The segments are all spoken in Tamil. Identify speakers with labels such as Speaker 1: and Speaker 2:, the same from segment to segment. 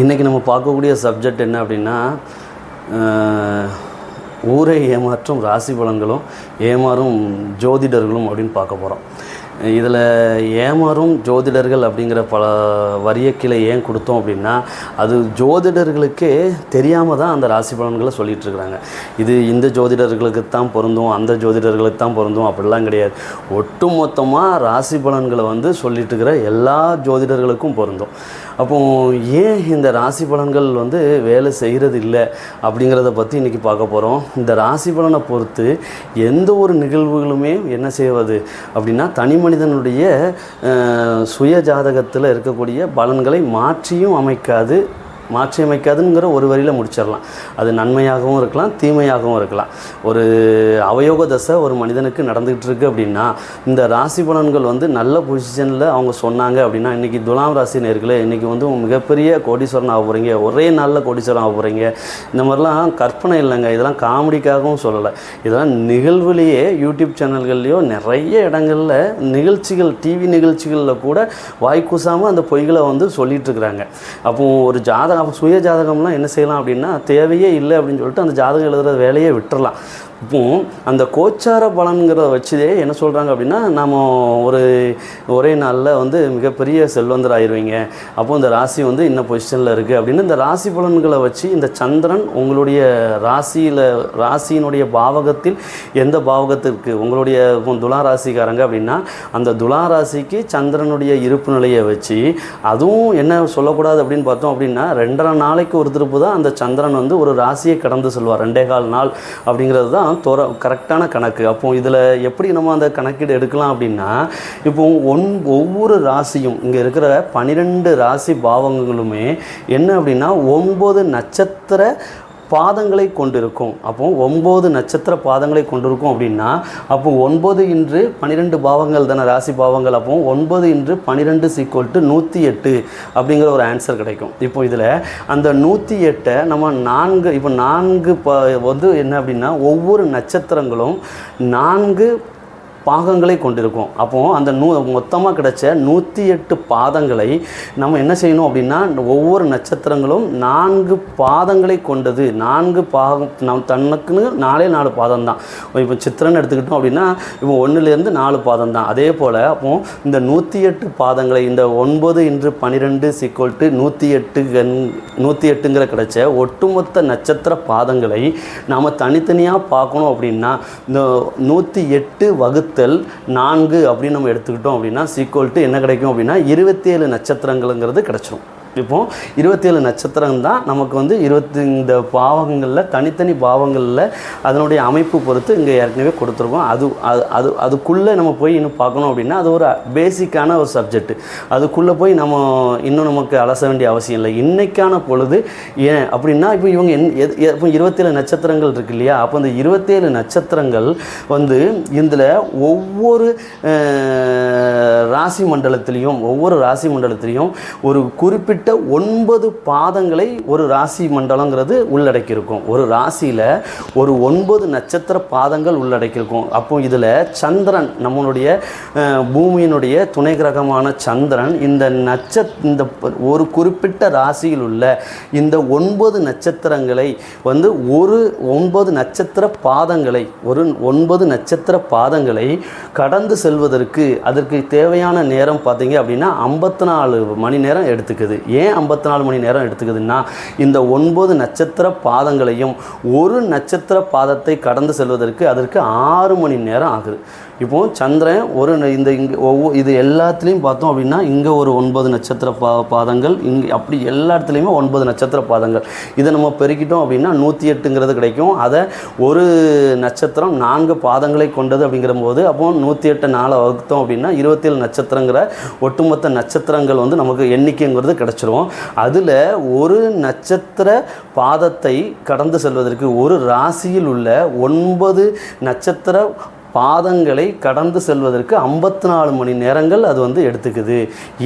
Speaker 1: இன்றைக்கி நம்ம பார்க்கக்கூடிய சப்ஜெக்ட் என்ன அப்படின்னா, ஊரை ஏமாற்றும் ராசி பலன்களும் ஏமாறும் ஜோதிடர்களும் அப்படின்னு பார்க்க போகிறோம். இதில் ஏமாறும் ஜோதிடர்கள் அப்படிங்கிற பல வரிய கீழே ஏன் கொடுத்தோம் அப்படின்னா, அது ஜோதிடர்களுக்கே தெரியாமல் தான் அந்த ராசி பலன்களை சொல்லிகிட்ருக்குறாங்க. இது இந்த ஜோதிடர்களுக்கு தான் பொருந்தும், அந்த ஜோதிடர்களுக்கு தான் பொருந்தும் அப்படிலாம் கிடையாது. ஒட்டு மொத்தமாக ராசி பலன்களை சொல்லிட்டுருக்கிற எல்லா ஜோதிடர்களுக்கும் பொருந்தும். அப்போது ஏன் இந்த ராசி பலன்கள் வேலை செய்கிறது இல்லை அப்படிங்கிறத பற்றி இன்றைக்கி பார்க்க போகிறோம். இந்த ராசி பலனை பொறுத்து எந்த ஒரு நிகழ்வுகளுமே என்ன செய்வது அப்படின்னா, தனி மனிதனுடைய சுய ஜாதகத்தில் இருக்கக்கூடிய பலன்களை மாற்றியும் மாற்றி அமைக்காதுங்கிற ஒரு வரியில் முடிச்சிடலாம். அது நன்மையாகவும் இருக்கலாம், தீமையாகவும் இருக்கலாம். ஒரு அவயோக தசை ஒரு மனிதனுக்கு நடந்துகிட்டு இருக்குது அப்படின்னா, இந்த ராசி பலன்கள் நல்ல பொசிஷனில் அவங்க சொன்னாங்க அப்படின்னா, இன்றைக்கி துலாம் ராசி நேர்களே இன்றைக்கி மிகப்பெரிய கோடீஸ்வரன் ஆக போகிறீங்க, ஒரே நாளில் கோடீஸ்வரன் ஆக போகிறீங்க. இந்த மாதிரிலாம் கற்பனை இல்லைங்க, இதெல்லாம் காமெடிக்காகவும் சொல்லலை. இதெல்லாம் நிகழ்வுலேயே யூடியூப் சேனல்கள்லேயோ நிறைய இடங்களில் நிகழ்ச்சிகள், டிவி நிகழ்ச்சிகளில் கூட வாய்க்கூசாமல் அந்த பொய்களை சொல்லிகிட்ருக்குறாங்க. அப்போது ஒரு சுய ஜாதகம்லாம் என்ன செய்யலாம் அப்படின்னா, தேவையே இல்லை அப்படின்னு சொல்லிட்டு அந்த ஜாதகம் எழுதுகிற வேலையை விட்டுறலாம். இப்போ அந்த கோச்சார பலன்கிறத வச்சுதே என்ன சொல்கிறாங்க அப்படின்னா, நம்ம ஒரே நாளில் மிகப்பெரிய செல்வந்தர் ஆயிடுவீங்க, அப்போது இந்த ராசி இன்ன பொசிஷனில் இருக்குது அப்படின்னு இந்த ராசி பலன்களை வச்சு, இந்த சந்திரன் உங்களுடைய ராசியினுடைய பாவகத்தில் எந்த பாவகத்திற்கு உங்களுடைய துலா ராசிக்காரங்க அப்படின்னா, அந்த துலா ராசிக்கு சந்திரனுடைய இருப்பு நிலையை வச்சு, அதுவும் என்ன சொல்லக்கூடாது அப்படின்னு பார்த்தோம் அப்படின்னா, 2.5 நாளைக்கு ஒரு திருப்பு தான் அந்த சந்திரன் ஒரு ராசியை கடந்து செல்வார். 2.25 நாள் அப்படிங்கிறது தான் கரெக்டான கணக்கு. அப்போ இதில் எப்படி நம்ம அந்த கணக்கீடு எடுக்கலாம் அப்படின்னா, இப்போ ஒவ்வொரு ராசியும் இங்கே இருக்கிற 12 ராசி பாவங்களுமே என்ன அப்படின்னா 9 நட்சத்திர பாதங்களை கொண்டிருக்கும். அப்போ 9 நட்சத்திர பாதங்களை கொண்டிருக்கும் அப்படின்னா, அப்போ 9 × 12 பாவங்கள் தானே ராசி பாவங்கள். அப்போ 9 × 12 = 108 அப்படிங்கிற ஒரு ஆன்சர் கிடைக்கும். இப்போ இதில் அந்த 108 நம்ம 4 என்ன அப்படின்னா, ஒவ்வொரு நட்சத்திரங்களும் 4 பாகங்களை கொண்டிருக்கும். அப்போது அந்த மொத்தமாக கிடைச்ச 108 பாதங்களை நம்ம என்ன செய்யணும் அப்படின்னா, ஒவ்வொரு நட்சத்திரங்களும் 4 பாதங்களை கொண்டது. 4 பாகம் தனக்குன்னு 4 பாதம் தான். இப்போ சித்திரன் எடுத்துக்கிட்டோம் அப்படின்னா, இப்போ 1லேருந்து 4 பாதம் தான். அதே போல் அப்போது இந்த 108 பாதங்களை, இந்த 9 × 12 = 108ங்கிற கிடைச்ச ஒட்டுமொத்த நட்சத்திர பாதங்களை நாம் தனித்தனியாக பார்க்கணும் அப்படின்னா, இந்த 108 ÷ 4 அப்படின்னு நம்ம எடுத்துக்கிட்டோம் அப்படின்னா என்ன கிடைக்கும் அப்படின்னா 27 நட்சத்திரங்கள்ங்கிறது கிடைச்சிடும். இப்போது 27 நட்சத்திரம் தான் நமக்கு இந்த பாவங்களில் தனித்தனி பாவங்களில் அதனுடைய அமைப்பு பொறுத்து இங்கே ஏற்கனவே கொடுத்துருக்கோம். அதுக்குள்ளே நம்ம போய் இன்னும் பார்க்கணும் அப்படின்னா, அது ஒரு பேசிக்கான ஒரு சப்ஜெக்ட். அதுக்குள்ளே போய் நம்ம இன்னும் நமக்கு அலச வேண்டிய அவசியம் இல்லை. இன்றைக்கான பொழுது ஏன் அப்படின்னா, இப்போ இவங்க இப்போ 27 நட்சத்திரங்கள் இருக்கு இல்லையா, அப்போ இந்த 27 நட்சத்திரங்கள் இதில் ஒவ்வொரு ராசி மண்டலத்திலையும் ஒரு குறிப்பிட்ட 9 பாதங்களை ஒரு ராசி மண்டலங்கிறது உள்ளடக்கியிருக்கும். ஒரு ராசியில் ஒரு 9 நட்சத்திர பாதங்கள் உள்ளடக்கியிருக்கும். அப்போ இதில் சந்திரன், நம்மளுடைய பூமியினுடைய துணை கிரகமான சந்திரன், இந்த ஒரு குறிப்பிட்ட ராசியில் உள்ள இந்த 9 நட்சத்திரங்களை ஒரு 9 நட்சத்திர பாதங்களை கடந்து செல்வதற்கு அதற்கு தேவையான நேரம் பார்த்தீங்க அப்படின்னா 54 மணி நேரம் எடுத்துக்குது. ஏன் 54 மணி நேரம் எடுத்துக்குதுன்னா, இந்த 9 நட்சத்திர பாதங்களையும் ஒரு நட்சத்திர பாதத்தை கடந்து செல்வதற்கு அதற்கு 6 மணி நேரம் ஆகுது. இப்போது சந்திரன் இது எல்லாத்துலேயும் பார்த்தோம் அப்படின்னா, இங்கே ஒரு 9 நட்சத்திர பாதங்கள், இங்கே அப்படி எல்லா இடத்துலையுமே 9 நட்சத்திர பாதங்கள். இதை நம்ம பெருக்கிட்டோம் அப்படின்னா 108ங்கிறது கிடைக்கும். அதை ஒரு நட்சத்திரம் 4 பாதங்களை கொண்டது அப்படிங்கிற போது, அப்போது 108 4 வகுத்தோம் அப்படின்னா 27 நட்சத்திரங்கிற ஒட்டுமொத்த நட்சத்திரங்கள் நமக்கு எண்ணிக்கைங்கிறது கிடச்சிரும். அதில் ஒரு நட்சத்திர பாதத்தை கடந்து செல்வதற்கு ஒரு ராசியில் உள்ள 9 நட்சத்திர பாதங்களை கடந்து செல்வதற்கு 54 மணி நேரங்கள் அது எடுத்துக்குது.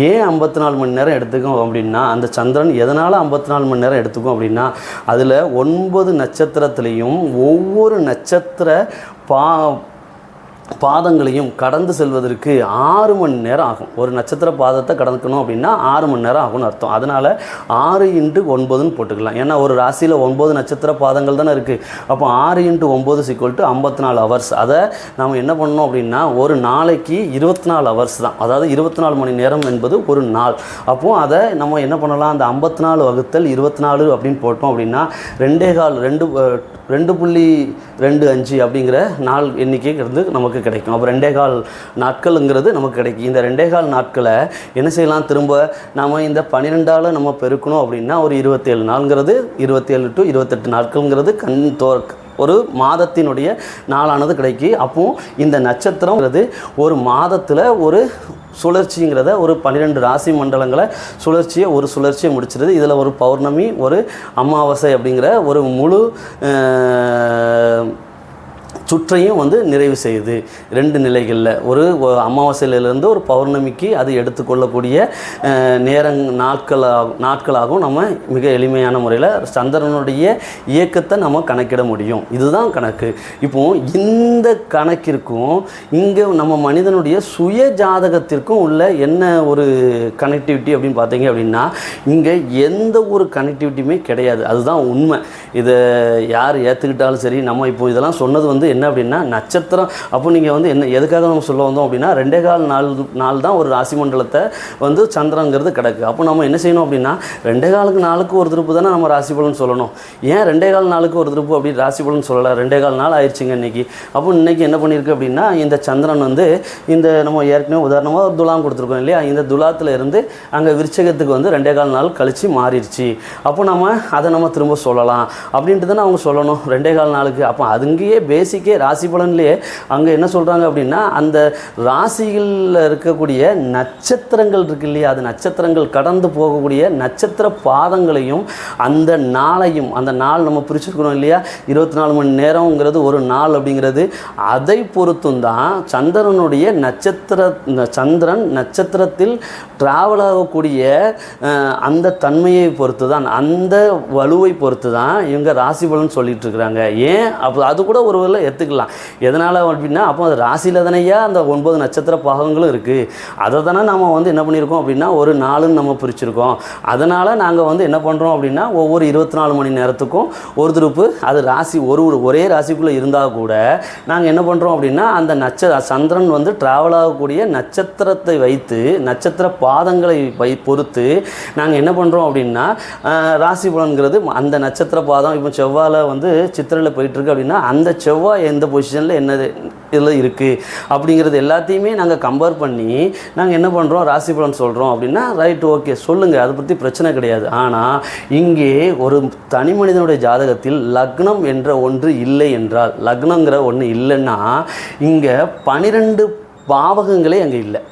Speaker 1: ஏன் 54 மணி நேரம் எடுத்துக்கும் அப்படின்னா, அந்த சந்திரன் எதனால் 54 மணி நேரம் எடுத்துக்கும் அப்படின்னா, அதில் 9 நட்சத்திரத்துலேயும் ஒவ்வொரு நட்சத்திர பாதங்களையும் கடந்து செல்வதற்கு 6 மணி நேரம் ஆகும். ஒரு நட்சத்திர பாதத்தை கடக்கணும் அப்படின்னா 6 மணி நேரம் ஆகும்னு அர்த்தம். அதனால் 6 × 9ன்னு போட்டுக்கலாம். ஏன்னா ஒரு ராசியில் 9 நட்சத்திர பாதங்கள் தானே இருக்குது. அப்போ 6 × 9 = 54 ஹவர்ஸ். அதை நம்ம என்ன பண்ணணும் அப்படின்னா ஒரு நாளைக்கு 24 ஹவர்ஸ் தான். அதாவது 24 மணி நேரம் என்பது ஒரு நாள். அப்போது அதை நம்ம என்ன பண்ணலாம், அந்த 54 ÷ 24 அப்படின்னு போட்டோம் அப்படின்னா 2.25 அப்படிங்கிற நாள் எண்ணிக்கைங்கிறது நமக்கு கிடைக்கும். அப்போ 2.25 நாட்களுங்கிறது நமக்கு கிடைக்கும். இந்த 2.25 நாட்களை என்ன செய்யலாம், திரும்ப நாம் இந்த 12ஆல் நம்ம பெருக்கணும் அப்படின்னா ஒரு 27 நாள்ங்கிறது 27 to 28 நாட்கள்ங்கிறது ஒரு மாதத்தினுடைய நாளானது கிடைக்கும். அப்போது இந்த நட்சத்திரங்கிறது ஒரு மாதத்தில் ஒரு சுழற்சிங்கிறத ஒரு 12 ராசி மண்டலங்களை ஒரு சுழற்சியை முடிச்சிருது. இதில் ஒரு பௌர்ணமி, ஒரு அமாவாசை அப்படிங்கிற ஒரு முழு சுற்றையும் நிறைவு செய்யுது. 2 நிலைகளில் ஒரு அமாவாசையிலிருந்து ஒரு பௌர்ணமிக்கு அது எடுத்துக்கொள்ளக்கூடிய நாட்களாகவும் நம்ம மிக எளிமையான முறையில் சந்திரனுடைய இயக்கத்தை நம்ம கணக்கிட முடியும். இதுதான் கணக்கு. இப்போது இந்த கணக்கிற்கும் இங்கே நம்ம மனிதனுடைய சுய ஜாதகத்திற்கும் உள்ள என்ன ஒரு கனெக்டிவிட்டி அப்படின்னு பார்த்தீங்க அப்படின்னா இங்கே எந்த ஒரு கனெக்டிவிட்டியுமே கிடையாது. அதுதான் உண்மை. இதை யார் ஏற்றுக்கிட்டாலும் சரி, நம்ம இப்போ இதெல்லாம் சொன்னது என்ன அப்படின்னா நட்சத்திரம். அப்போ நீங்கள் என்ன எதுக்காக நம்ம சொல்ல வந்தோம் அப்படின்னா 2.25 நாள் தான் ஒரு ராசி மண்டலத்தை சந்திரங்கிறது கிடக்கு. அப்போ நம்ம என்ன செய்யணும் அப்படின்னா 2.25 நாளுக்கு ஒரு திருப்பு தானே நம்ம ராசி பலன் சொல்லணும். ஏன் 2.25 நாளுக்கு ஒரு திருப்பு அப்படி ராசி பலன் சொல்லலை? 2.25 நாள் ஆயிடுச்சுங்க இன்றைக்கி. அப்போ இன்றைக்கி என்ன பண்ணியிருக்கு அப்படின்னா இந்த சந்திரன் இந்த நம்ம ஏற்கனவே உதாரணமாக ஒரு துலாம் கொடுத்துருக்கோம் இல்லையா, இந்த துலாத்தில் இருந்து அங்கே விருச்சகத்துக்கு 2.25 நாள் கழித்து மாறிடுச்சு. அப்போ அதை நம்ம திரும்ப சொல்லலாம் அப்படின்ட்டு தானே அவங்க சொல்லணும் 2.25 நாளுக்கு. அப்போ அதுங்கேயே பேசிக்கே ராசி பலன்லேயே அங்கே என்ன சொல்கிறாங்க அப்படின்னா அந்த ராசிகளில் இருக்கக்கூடிய நட்சத்திரங்கள் இருக்கு இல்லையா, அது நட்சத்திரங்கள் கடந்து போகக்கூடிய நட்சத்திர பாதங்களையும் அந்த நாளையும், அந்த நாள் நம்ம பிரிச்சுருக்கணும் இல்லையா, 24 மணி நேரங்கிறது ஒரு நாள் அப்படிங்கிறது, அதை பொறுத்தும் தான் சந்திரனுடைய சந்திரன் நட்சத்திரத்தில் ட்ராவல் ஆகக்கூடிய அந்த தன்மையை பொறுத்து தான், அந்த வலுவை பொறுத்து தான் இவங்க ராசி பலன் சொல்லிட்டு இருக்கிறாங்க. ஏன் அப்போ அது கூட ஒரு வேளை எடுத்துக்கலாம். எதனால் அப்படின்னா அப்போ அது ராசியில் தானேயா அந்த 9 நட்சத்திர பாகங்களும் இருக்குது. அதை தானே நம்ம என்ன பண்ணியிருக்கோம் அப்படின்னா ஒரு நாளுன்னு நம்ம பிரிச்சுருக்கோம். அதனால் நாங்கள் என்ன பண்ணுறோம் அப்படின்னா ஒவ்வொரு 24 மணி நேரத்துக்கும் ஒரு திருப்பு அது ராசி ஒரே ராசிக்குள்ளே இருந்தால் கூட நாங்கள் என்ன பண்ணுறோம் அப்படின்னா அந்த சந்திரன் ட்ராவல் ஆகக்கூடிய நட்சத்திரத்தை வைத்து நட்சத்திர பாதங்களை பொறுத்து நாங்கள் என்ன பண்ணுறோம் அப்படின்னா ராசி பலன்கிறது அந்த நட்சத்திர பாதம். இப்போ செவ்வாயில் சித்திரையில் போயிட்டுருக்கு அப்படின்னா அந்த செவ்வாய் எந்த பொசிஷனில் என்னது இதில் இருக்குது அப்படிங்கிறது எல்லாத்தையுமே நாங்கள் கம்பேர் பண்ணி நாங்கள் என்ன பண்ணுறோம் ராசி பலன் சொல்கிறோம் அப்படின்னா ரைட், ஓகே, சொல்லுங்கள், அதை பற்றி பிரச்சனை கிடையாது. ஆனால் இங்கே ஒரு தனி மனிதனுடைய ஜாதகத்தில் லக்னம் என்ற ஒன்று இல்லை என்றால், லக்னங்கிற ஒன்று இல்லைன்னா இங்கே 12 பாவகங்களே அங்கே இல்லை.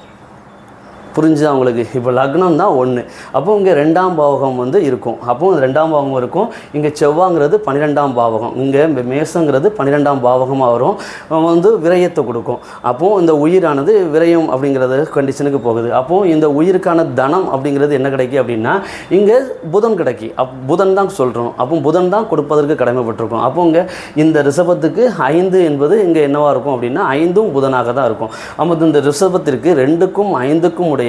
Speaker 1: புரிஞ்சுதான் உங்களுக்கு? இப்போ லக்னம் தான் 1. அப்போ இங்கே 2ஆம் பாவகம் இருக்கும். அப்போ 2ஆம் பாவகம் இருக்கும். இங்கே செவ்வாங்கிறது 12ஆம் பாவகம், இங்கே மேசங்கிறது 12ஆம் பாவகமாக வரும், விரயத்தை கொடுக்கும். அப்போது இந்த உயிரானது விரயம் அப்படிங்கிறது கண்டிஷனுக்கு போகுது. அப்போது இந்த உயிருக்கான தனம் அப்படிங்கிறது என்ன கிடைக்கும் அப்படின்னா இங்கே புதன் கிடைக்கி. புதன் தான் சொல்கிறோம். அப்போ புதன் தான் கொடுப்பதற்கு கடமைப்பட்டிருக்கும். அப்போ இங்கே இந்த ரிஷபத்துக்கு 5 என்பது இங்கே என்னவாக இருக்கும் அப்படின்னா 5ம் புதனாக தான் இருக்கும். அப்போ இந்த ரிஷபத்திற்கு 2க்கும் 5க்கும் உடைய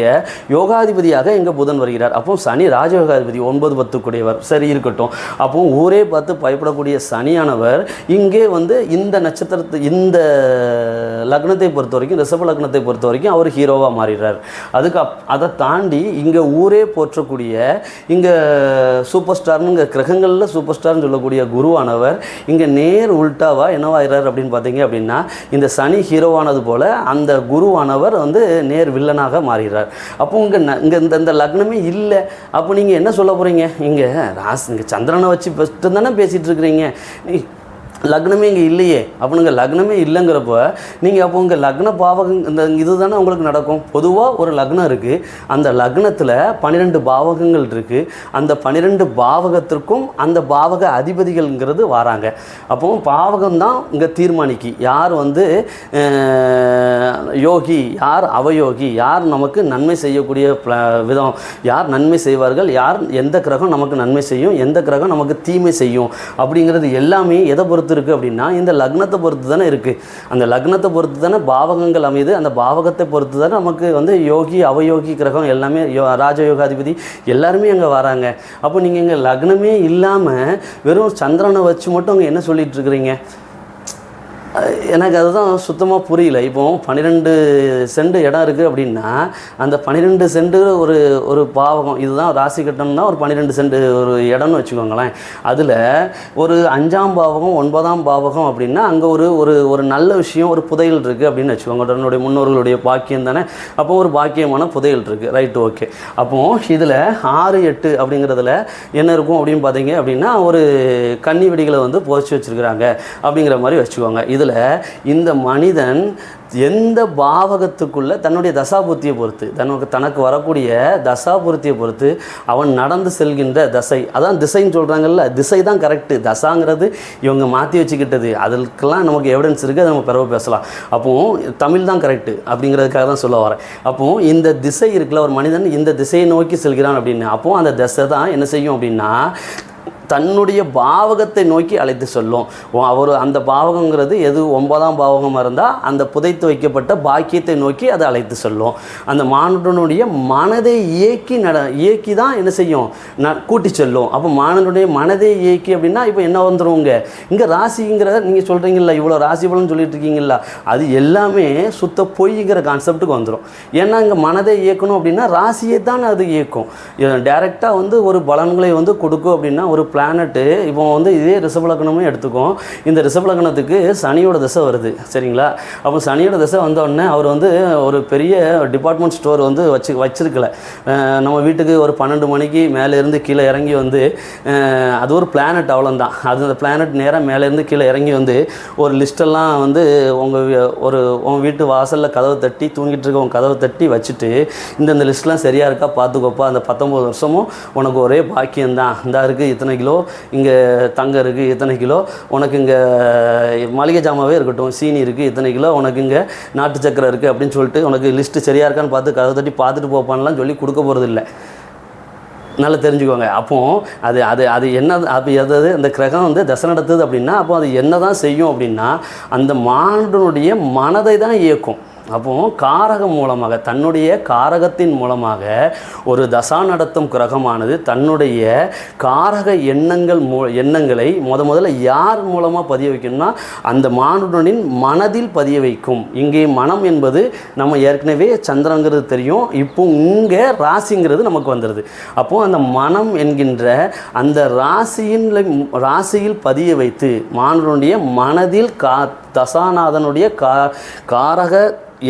Speaker 1: யோகாதிபதியாக இங்கே புதன் வருகிறார். அப்போ சனி ராஜயோகாதிபதி 9, 10 கூடியவர். சரி, இருக்கட்டும். அப்போ ஊரே பார்த்து பயப்படக்கூடிய சனியானவர் இங்கே இந்த நட்சத்திரத்தை இந்த லக்னத்தை பொறுத்த வரைக்கும், ரிஷப லக்னத்தை பொறுத்த வரைக்கும் அவர் ஹீரோவாக மாறிடுறார். அதை தாண்டி இங்கே ஊரே போற்றக்கூடிய இங்கே சூப்பர் ஸ்டார்னுங்க கிரகங்களில் சூப்பர் ஸ்டார்னு சொல்லக்கூடிய குருவானவர் இங்கே நேர் உல்ட்டாவாக என்னவாகிறார் அப்படின்னு பார்த்தீங்க அப்படின்னா இந்த சனி ஹீரோவானது போல் அந்த குருவானவர் நேர் வில்லனாக மாறுகிறார். அப்போ இங்கே இந்த லக்னமே இல்லை. அப்போ நீங்கள் என்ன சொல்ல போகிறீங்க? இங்கே சந்திரனை வச்சு பெஸ்ட்டு தானே பேசிகிட்டு இருக்கிறீங்க. லக்னமே இங்கே இல்லையே. அப்போ நீங்கள் லக்னமே இல்லைங்கிறப்ப நீங்கள் அப்போ உங்கள் லக்ன பாவகம் இந்த இது தானே உங்களுக்கு நடக்கும். பொதுவாக ஒரு லக்னம் இருக்குது, அந்த லக்னத்தில் 12 பாவகங்கள் இருக்குது. அந்த 12 பாவகத்திற்கும் அந்த பாவக அதிபதிகள்ங்கிறது வராங்க. அப்போ பாவகம் தான் இங்கே தீர்மானிக்கு யார் யோகி, யார் அவயோகி, யார் நமக்கு நன்மை செய்யக்கூடிய விதம், யார் நன்மை செய்வார்கள், யார் எந்த கிரகம் நமக்கு நன்மை செய்யும், எந்த கிரகம் நமக்கு தீமை செய்யும் அப்படிங்கிறது எல்லாமே எதை பொறுத்து பொறுத்து இருக்குது அப்படின்னா இந்த லக்னத்தை பொறுத்து தானே இருக்குது. அந்த லக்னத்தை பொறுத்து தானே பாவகங்கள் அமையுது. அந்த பாவகத்தை பொறுத்து தானே நமக்கு வந்து யோகி அவயோகி கிரகம் எல்லாமே ராஜயோகாதிபதி எல்லாருமே அங்கே வராங்க. அப்போ நீங்கள் இங்கே லக்னமே இல்லாமல் வெறும் சந்திரனை வச்சு மட்டும் அங்கே என்ன சொல்லிகிட்டு இருக்கிறீங்க? எனக்கு அதுதான் சுத்தமாக புரியல. இப்போ 12 சென்ட் இடம் இருக்குது அப்படின்னா அந்த 12 சென்ட் ஒரு பாவகம், இதுதான் ராசி கட்டம்னா ஒரு 12 சென்ட் ஒரு இடம்னு வச்சுக்கோங்களேன். அதில் ஒரு 5ஆம் பாவகம் 9ஆம் பாவகம் அப்படின்னா அங்கே ஒரு நல்ல விஷயம், ஒரு புதையல் இருக்குது அப்படின்னு வச்சுக்கோங்க. தன்னுடைய முன்னோர்களுடைய பாக்கியம் தானே. அப்போ ஒரு பாக்கியமான புதையல் இருக்குது, ரைட்டு, ஓகே. அப்போது இதில் 6, 8 அப்படிங்கிறதுல என்ன இருக்கும் அப்படின்னு பார்த்தீங்க அப்படின்னா ஒரு கன்னி வெடிகளை வந்து புதைச்சி வச்சுருக்கிறாங்க அப்படிங்கிற மாதிரி வச்சுக்கோங்க. இதில் இந்த மனிதன் எந்த பாவகத்துக்குள்ளே தன்னுடைய தசாபுத்தியை பொறுத்து தனக்கு வரக்கூடிய தசாபுத்தியை பொறுத்து அவன் நடந்து செல்கின்ற தசை, அதான் திசைன்னு சொல்கிறாங்கல்ல, திசை தான் கரெக்டு. தசாங்கிறது இவங்க மாற்றி வச்சுக்கிட்டது, அதுக்கெல்லாம் நமக்கு எவிடன்ஸ் இருக்குது, அதை நம்ம பிறகு பேசலாம். அப்போது தமிழ் தான் கரெக்டு அப்படிங்கிறதுக்காக தான் சொல்ல வரேன். அப்போது இந்த திசை இருக்குல்ல, ஒரு மனிதன் இந்த திசையை நோக்கி செல்கிறான் அப்படின்னு, அப்போது அந்த திசை தான் என்ன செய்யும் அப்படின்னா தன்னுடைய பாவகத்தை நோக்கி அழைத்து சொல்லும். அவர் அந்த பாவகங்கிறது எது 9ஆம் பாவகமாக இருந்தால் அந்த புதைத்து வைக்கப்பட்ட பாக்கியத்தை நோக்கி அதை அழைத்து சொல்லும். அந்த மானுடனுடைய மனதை இயக்கி தான் என்ன செய்யும், கூட்டி செல்லும். அப்போ மானுடனுடைய மனதை இயக்கி அப்படின்னா இப்போ என்ன வந்துடுவோங்க, இங்கே ராசிங்கிறத நீங்கள் சொல்கிறீங்களா, இவ்வளோ ராசி பலன்னு சொல்லிட்டு இருக்கீங்களா, அது எல்லாமே சுத்த பொய்ங்கிற கான்செப்டுக்கு வந்துடும். ஏன்னா இங்கே மனதை இயக்கணும் அப்படின்னா ராசியை தான் அது இயக்கும். டைரெக்டாக வந்து ஒரு பலன்களை வந்து கொடுக்கும் அப்படின்னா ஒரு பிளானட்டு இப்போ வந்து இதே ரிஷபலக்னமும் எடுத்துக்கும். இந்த ரிஷபலக்னத்துக்கு சனியோட திசை வருது, சரிங்களா? அப்போ சனியோட திசை வந்தோடனே அவர் வந்து ஒரு பெரிய டிபார்ட்மெண்ட் ஸ்டோர் வந்து வச்சிருக்கல. நம்ம வீட்டுக்கு ஒரு 12 மணிக்கு மேலேருந்து கீழே இறங்கி வந்து அது ஒரு பிளானட், அவ்வளோதான். அது அந்த பிளானட் நேராக மேலேருந்து கீழே இறங்கி வந்து ஒரு லிஸ்ட்டெல்லாம் வந்து உங்கள் வீட்டு வாசலில் கதவை தட்டி தூங்கிட்டு இருக்க உங்கள் கதவை தட்டி வச்சுட்டு இந்த லிஸ்ட்லாம் சரியாக இருக்கா பார்த்துக்கோப்பா, அந்த 19 வருஷமும் உனக்கு ஒரே பாக்கியம்தான், இந்த இருக்குது இத்தனை கிலோ இங்கே தங்கம் இருக்குது, இத்தனை கிலோ உனக்கு இங்கே மளிகை ஜாமாவே இருக்கட்டும், சீனி இருக்குது இத்தனை கிலோ, உனக்கு இங்கே நாட்டு சக்கரை இருக்குது அப்படின்னு சொல்லிட்டு உனக்கு லிஸ்ட்டு சரியாக இருக்கான்னு பார்த்து கதை தட்டி பார்த்துட்டு போப்பான்லாம் சொல்லி கொடுக்க போகிறது இல்லை. நல்லா தெரிஞ்சுக்கோங்க. அப்போது அது அது அது என்ன, அப்போ எதாவது அந்த கிரகம் வந்து தசை நடத்துது அப்படின்னா அப்போ அது என்ன தான் செய்யும் அப்படின்னா அந்த மானுடனுடைய மனதை தான் இயக்கும். அப்போது காரகம் மூலமாக, தன்னுடைய காரகத்தின் மூலமாக ஒரு தசா நடத்தும் கிரகமானது தன்னுடைய காரக எண்ணங்களை முதல்ல யார் மூலமாக பதிய வைக்கணும்னா அந்த மானுடனின் மனதில் பதிய வைக்கும். இங்கே மனம் என்பது நம்ம ஏற்கனவே சந்திரங்கிறது தெரியும், இப்போ இங்கே ராசிங்கிறது நமக்கு வந்துடுது. அப்போது அந்த மனம் என்கின்ற அந்த ராசியில் பதிய வைத்து மானுடனுடைய மனதில் தசாநாதனுடைய காரக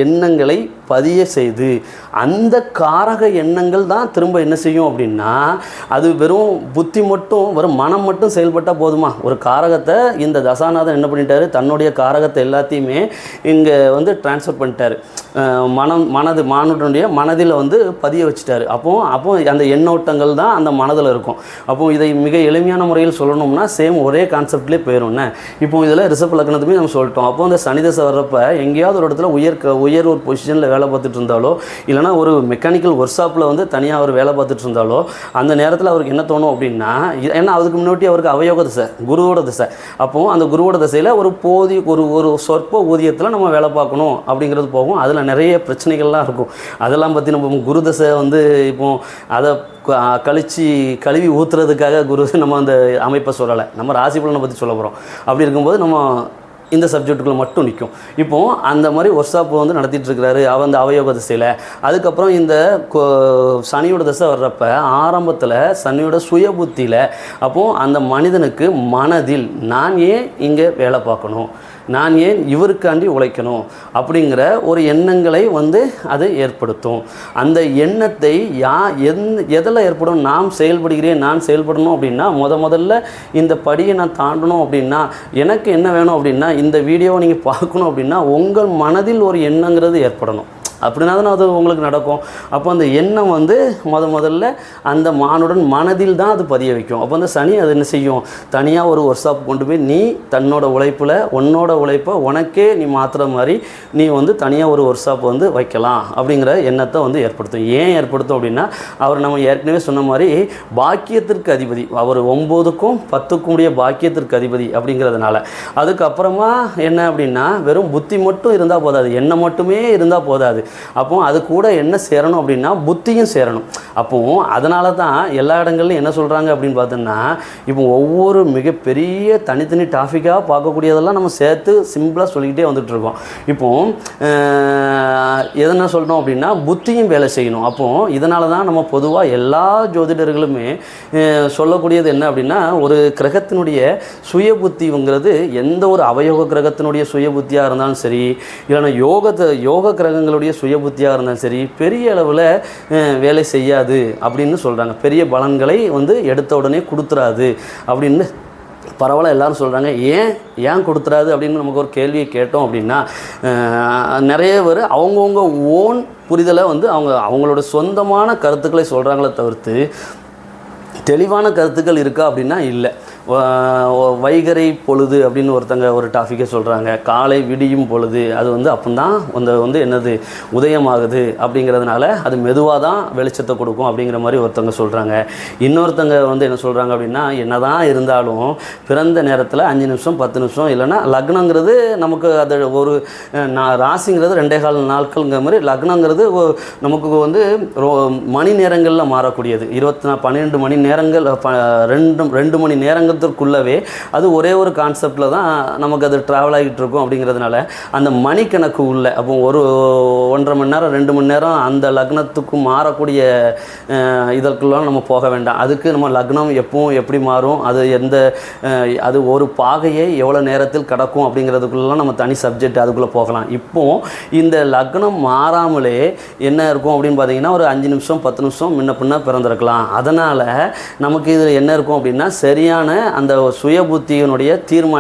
Speaker 1: எண்ணங்களை பதிய செய்து அந்த காரக எண்ணங்கள் தான் திரும்ப என்ன செய்யும் அப்படின்னா அது வெறும் புத்தி மட்டும் வெறும் மனம் மட்டும் செயல்பட்டால் போதுமா? ஒரு காரகத்தை இந்த தசாநாதன் என்ன பண்ணிட்டாரு, தன்னுடைய காரகத்தை எல்லாத்தையுமே இங்கே வந்து டிரான்ஸ்ஃபர் பண்ணிட்டார். மானுடனுடைய மனதில் வந்து பதிய வச்சுட்டாரு. அப்போ அந்த எண்ணோட்டங்கள் தான் அந்த மனதில் இருக்கும். அப்போது இதை மிக எளிமையான முறையில் சொல்லணும்னா சேம் ஒரே கான்செப்ட்லேயே போயிடும்ண்ணே. இப்போ இதில் ரிஷப லக்னத்துமே நம்ம சொல்லிட்டோம். அப்போ அந்த சனி தசை வர்றப்ப எங்கேயாவது ஒரு இடத்துல உயர் ஒரு பொசிஷனில் வேலை பார்த்துட்டு இருந்தாலோ இல்லைனா ஒரு மெக்கானிக்கல் ஒர்க் ஷாப்பில் வந்து தனியாக அவர் வேலை பார்த்துட்டு இருந்தாலோ அந்த நேரத்தில் அவருக்கு என்ன தோணும் அப்படின்னா, ஏன்னா அதுக்கு முன்னாடி அவருக்கு அவயோக திசை, குருவோட திசை. அப்போது அந்த குருவோட திசையில் ஒரு சொற்ப ஊதியத்தில் நம்ம வேலை பார்க்கணும் அப்படிங்கிறது போகும். அதில் நிறைய பிரச்சனைகள்லாம் இருக்கும். அதெல்லாம் பற்றி நம்ம குரு தசை வந்து இப்போ அதை கழுவி ஊற்றுறதுக்காக நம்ம அந்த அமைப்பை சொல்லலை, நம்ம ராசி பலனை பற்றி சொல்ல போகிறோம். அப்படி இருக்கும்போது நம்ம இந்த சப்ஜெக்டுக்குள்ளே மட்டும் நிற்கும். இப்போது அந்த மாதிரி ஒர்க் ஷாப் வந்து நடத்திட்டு இருக்கிறாரு அந்த அவயோக திசையில். அதுக்கப்புறம் இந்த சனியோட திசை வர்றப்ப ஆரம்பத்தில் சனியோட சுய புத்தியில் அப்போது அந்த மனிதனுக்கு மனதில் நான் ஏன் இங்கே வேலை பார்க்கணும், நான் ஏன் இவருக்காண்டி உழைக்கணும் அப்படிங்கிற ஒரு எண்ணங்களை வந்து அது ஏற்படுத்தும். அந்த எண்ணத்தை எதில் ஏற்படும், நான் செயல்படணும் அப்படின்னா முதல்ல இந்த படியை நான் தாண்டணும் அப்படின்னா எனக்கு என்ன வேணும் அப்படின்னா இந்த வீடியோவை நீங்கள் பார்க்கணும் அப்படின்னா உங்கள் மனதில் ஒரு எண்ணங்கிறது ஏற்படணும். அப்படின்னா தான் அது உங்களுக்கு நடக்கும். அப்போ அந்த எண்ணம் வந்து முதல்ல அந்த மானுடன் மனதில் தான் அது பதிய வைக்கும். அப்போ அந்த சனி அது என்ன செய்யும், தனியாக ஒரு ஒர்க் ஷாப் கொண்டு போய் நீ தன்னோட உழைப்பில் உன்னோட உழைப்பை உனக்கே நீ மாற்றுற மாதிரி நீ வந்து தனியாக ஒரு ஒர்க் ஷாப் வந்து வைக்கலாம் அப்படிங்கிற எண்ணத்தை வந்து ஏற்படுத்தும். ஏன் ஏற்படுத்தும் அப்படின்னா, அவர் நம்ம ஏற்கனவே சொன்ன மாதிரி பாக்கியத்திற்கு அதிபதி, அவர் 9க்கும் 10க்கும் உடைய பாக்கியத்திற்கு அதிபதி அப்படிங்கிறதுனால. அதுக்கப்புறமா என்ன அப்படின்னா, வெறும் புத்தி மட்டும் இருந்தால் போதாது, எண்ணம் மட்டுமே இருந்தால் போதாது. அப்போ அது கூட என்ன சேரணும் அப்படின்னா புத்தியும் சேரணும். அப்போ அதனால தான் எல்லா இடங்கள்லையும் என்ன சொல்கிறாங்க அப்படின்னு பார்த்தோன்னா, இப்போ ஒவ்வொரு மிகப்பெரிய தனித்தனி டாபிக்காக பார்க்கக்கூடியதெல்லாம் நம்ம சேர்த்து சிம்பிளாக சொல்லிக்கிட்டே வந்துட்டுருக்கோம். இப்போ எதனா சொல்கிறோம் அப்படின்னா புத்தியும் வேலை செய்யணும். அப்போது இதனால தான் நம்ம பொதுவாக எல்லா ஜோதிடர்களுமே சொல்லக்கூடியது என்ன அப்படின்னா, ஒரு கிரகத்தினுடைய சுய புத்திங்கிறது எந்த ஒரு அவயோக கிரகத்தினுடைய சுய புத்தியாக இருந்தாலும் சரி, இல்லைன்னா யோக கிரகங்களுடைய சுய புத்தியாக இருந்தாலும் சரி, பெரிய அளவில் வேலை செய்யாது அப்படின்னு சொல்கிறாங்க. பெரிய பலன்களை வந்து எடுத்த உடனே கொடுத்துறாது அப்படின்னு பரவாயில்ல எல்லாரும் சொல்கிறாங்க. ஏன் கொடுத்துறாது அப்படின்னு நமக்கு ஒரு கேள்வியை கேட்டோம் அப்படின்னா, நிறைய பேர் அவங்கவுங்க ஓன் புரிதலை வந்து அவங்களோட சொந்தமான கருத்துக்களை சொல்கிறாங்களே தவிர்த்து தெளிவான கருத்துக்கள் இருக்கா அப்படின்னா இல்லை. வைகரை பொழுது அப்படின்னு ஒருத்தங்க ஒரு டாப்பிக்கை சொல்கிறாங்க. காலை விடியும் பொழுது அது வந்து அப்போதான் வந்து என்னது உதயமாகுது அப்படிங்கிறதுனால அது மெதுவாக தான் வெளிச்சத்தை கொடுக்கும் அப்படிங்கிற மாதிரி ஒருத்தங்க சொல்கிறாங்க. இன்னொருத்தங்க வந்து என்ன சொல்கிறாங்க அப்படின்னா, என்ன தான் இருந்தாலும் பிறந்த நேரத்தில் 5 நிமிஷம் 10 நிமிஷம் இல்லைன்னா லக்னங்கிறது நமக்கு அது ஒரு ராசிங்கிறது 2.25 நாட்கள்ங்கிற மாதிரி, லக்னங்கிறது நமக்கு வந்து மணி நேரங்களில் மாறக்கூடியது. 12 மணி நேரங்கள் 2 மணி நேரங்கள் அது ஒரே ஒரு கான்செப்டில் தான் நமக்கு அது ட்ராவல் ஆகிட்டு இருக்கும். அப்படிங்கிறதுனால அந்த மணிக்கணக்கு உள்ள அப்போ ஒரு 1.5 மணி நேரம் 2 மணி நேரம் அந்த லக்னத்துக்கு மாறக்கூடிய இதற்குலாம் நம்ம போக வேண்டாம். அதுக்கு நம்ம லக்னம் எப்பவும் எப்படி மாறும், அது ஒரு பாகையை எவ்வளோ நேரத்தில் கடக்கும் அப்படிங்கிறதுக்குள்ளலாம் நம்ம தனி சப்ஜெக்ட் அதுக்குள்ளே போகலாம். இப்போது இந்த லக்னம் மாறாமலே என்ன இருக்கும் அப்படின்னு பார்த்தீங்கன்னா, ஒரு 5 நிமிஷம் 10 நிமிஷம் முன்ன பின்ன பிறந்திருக்கலாம். அதனால் நமக்கு இதில் என்ன இருக்கும் அப்படின்னா, சரியான அந்த சுய புத்தியினுடைய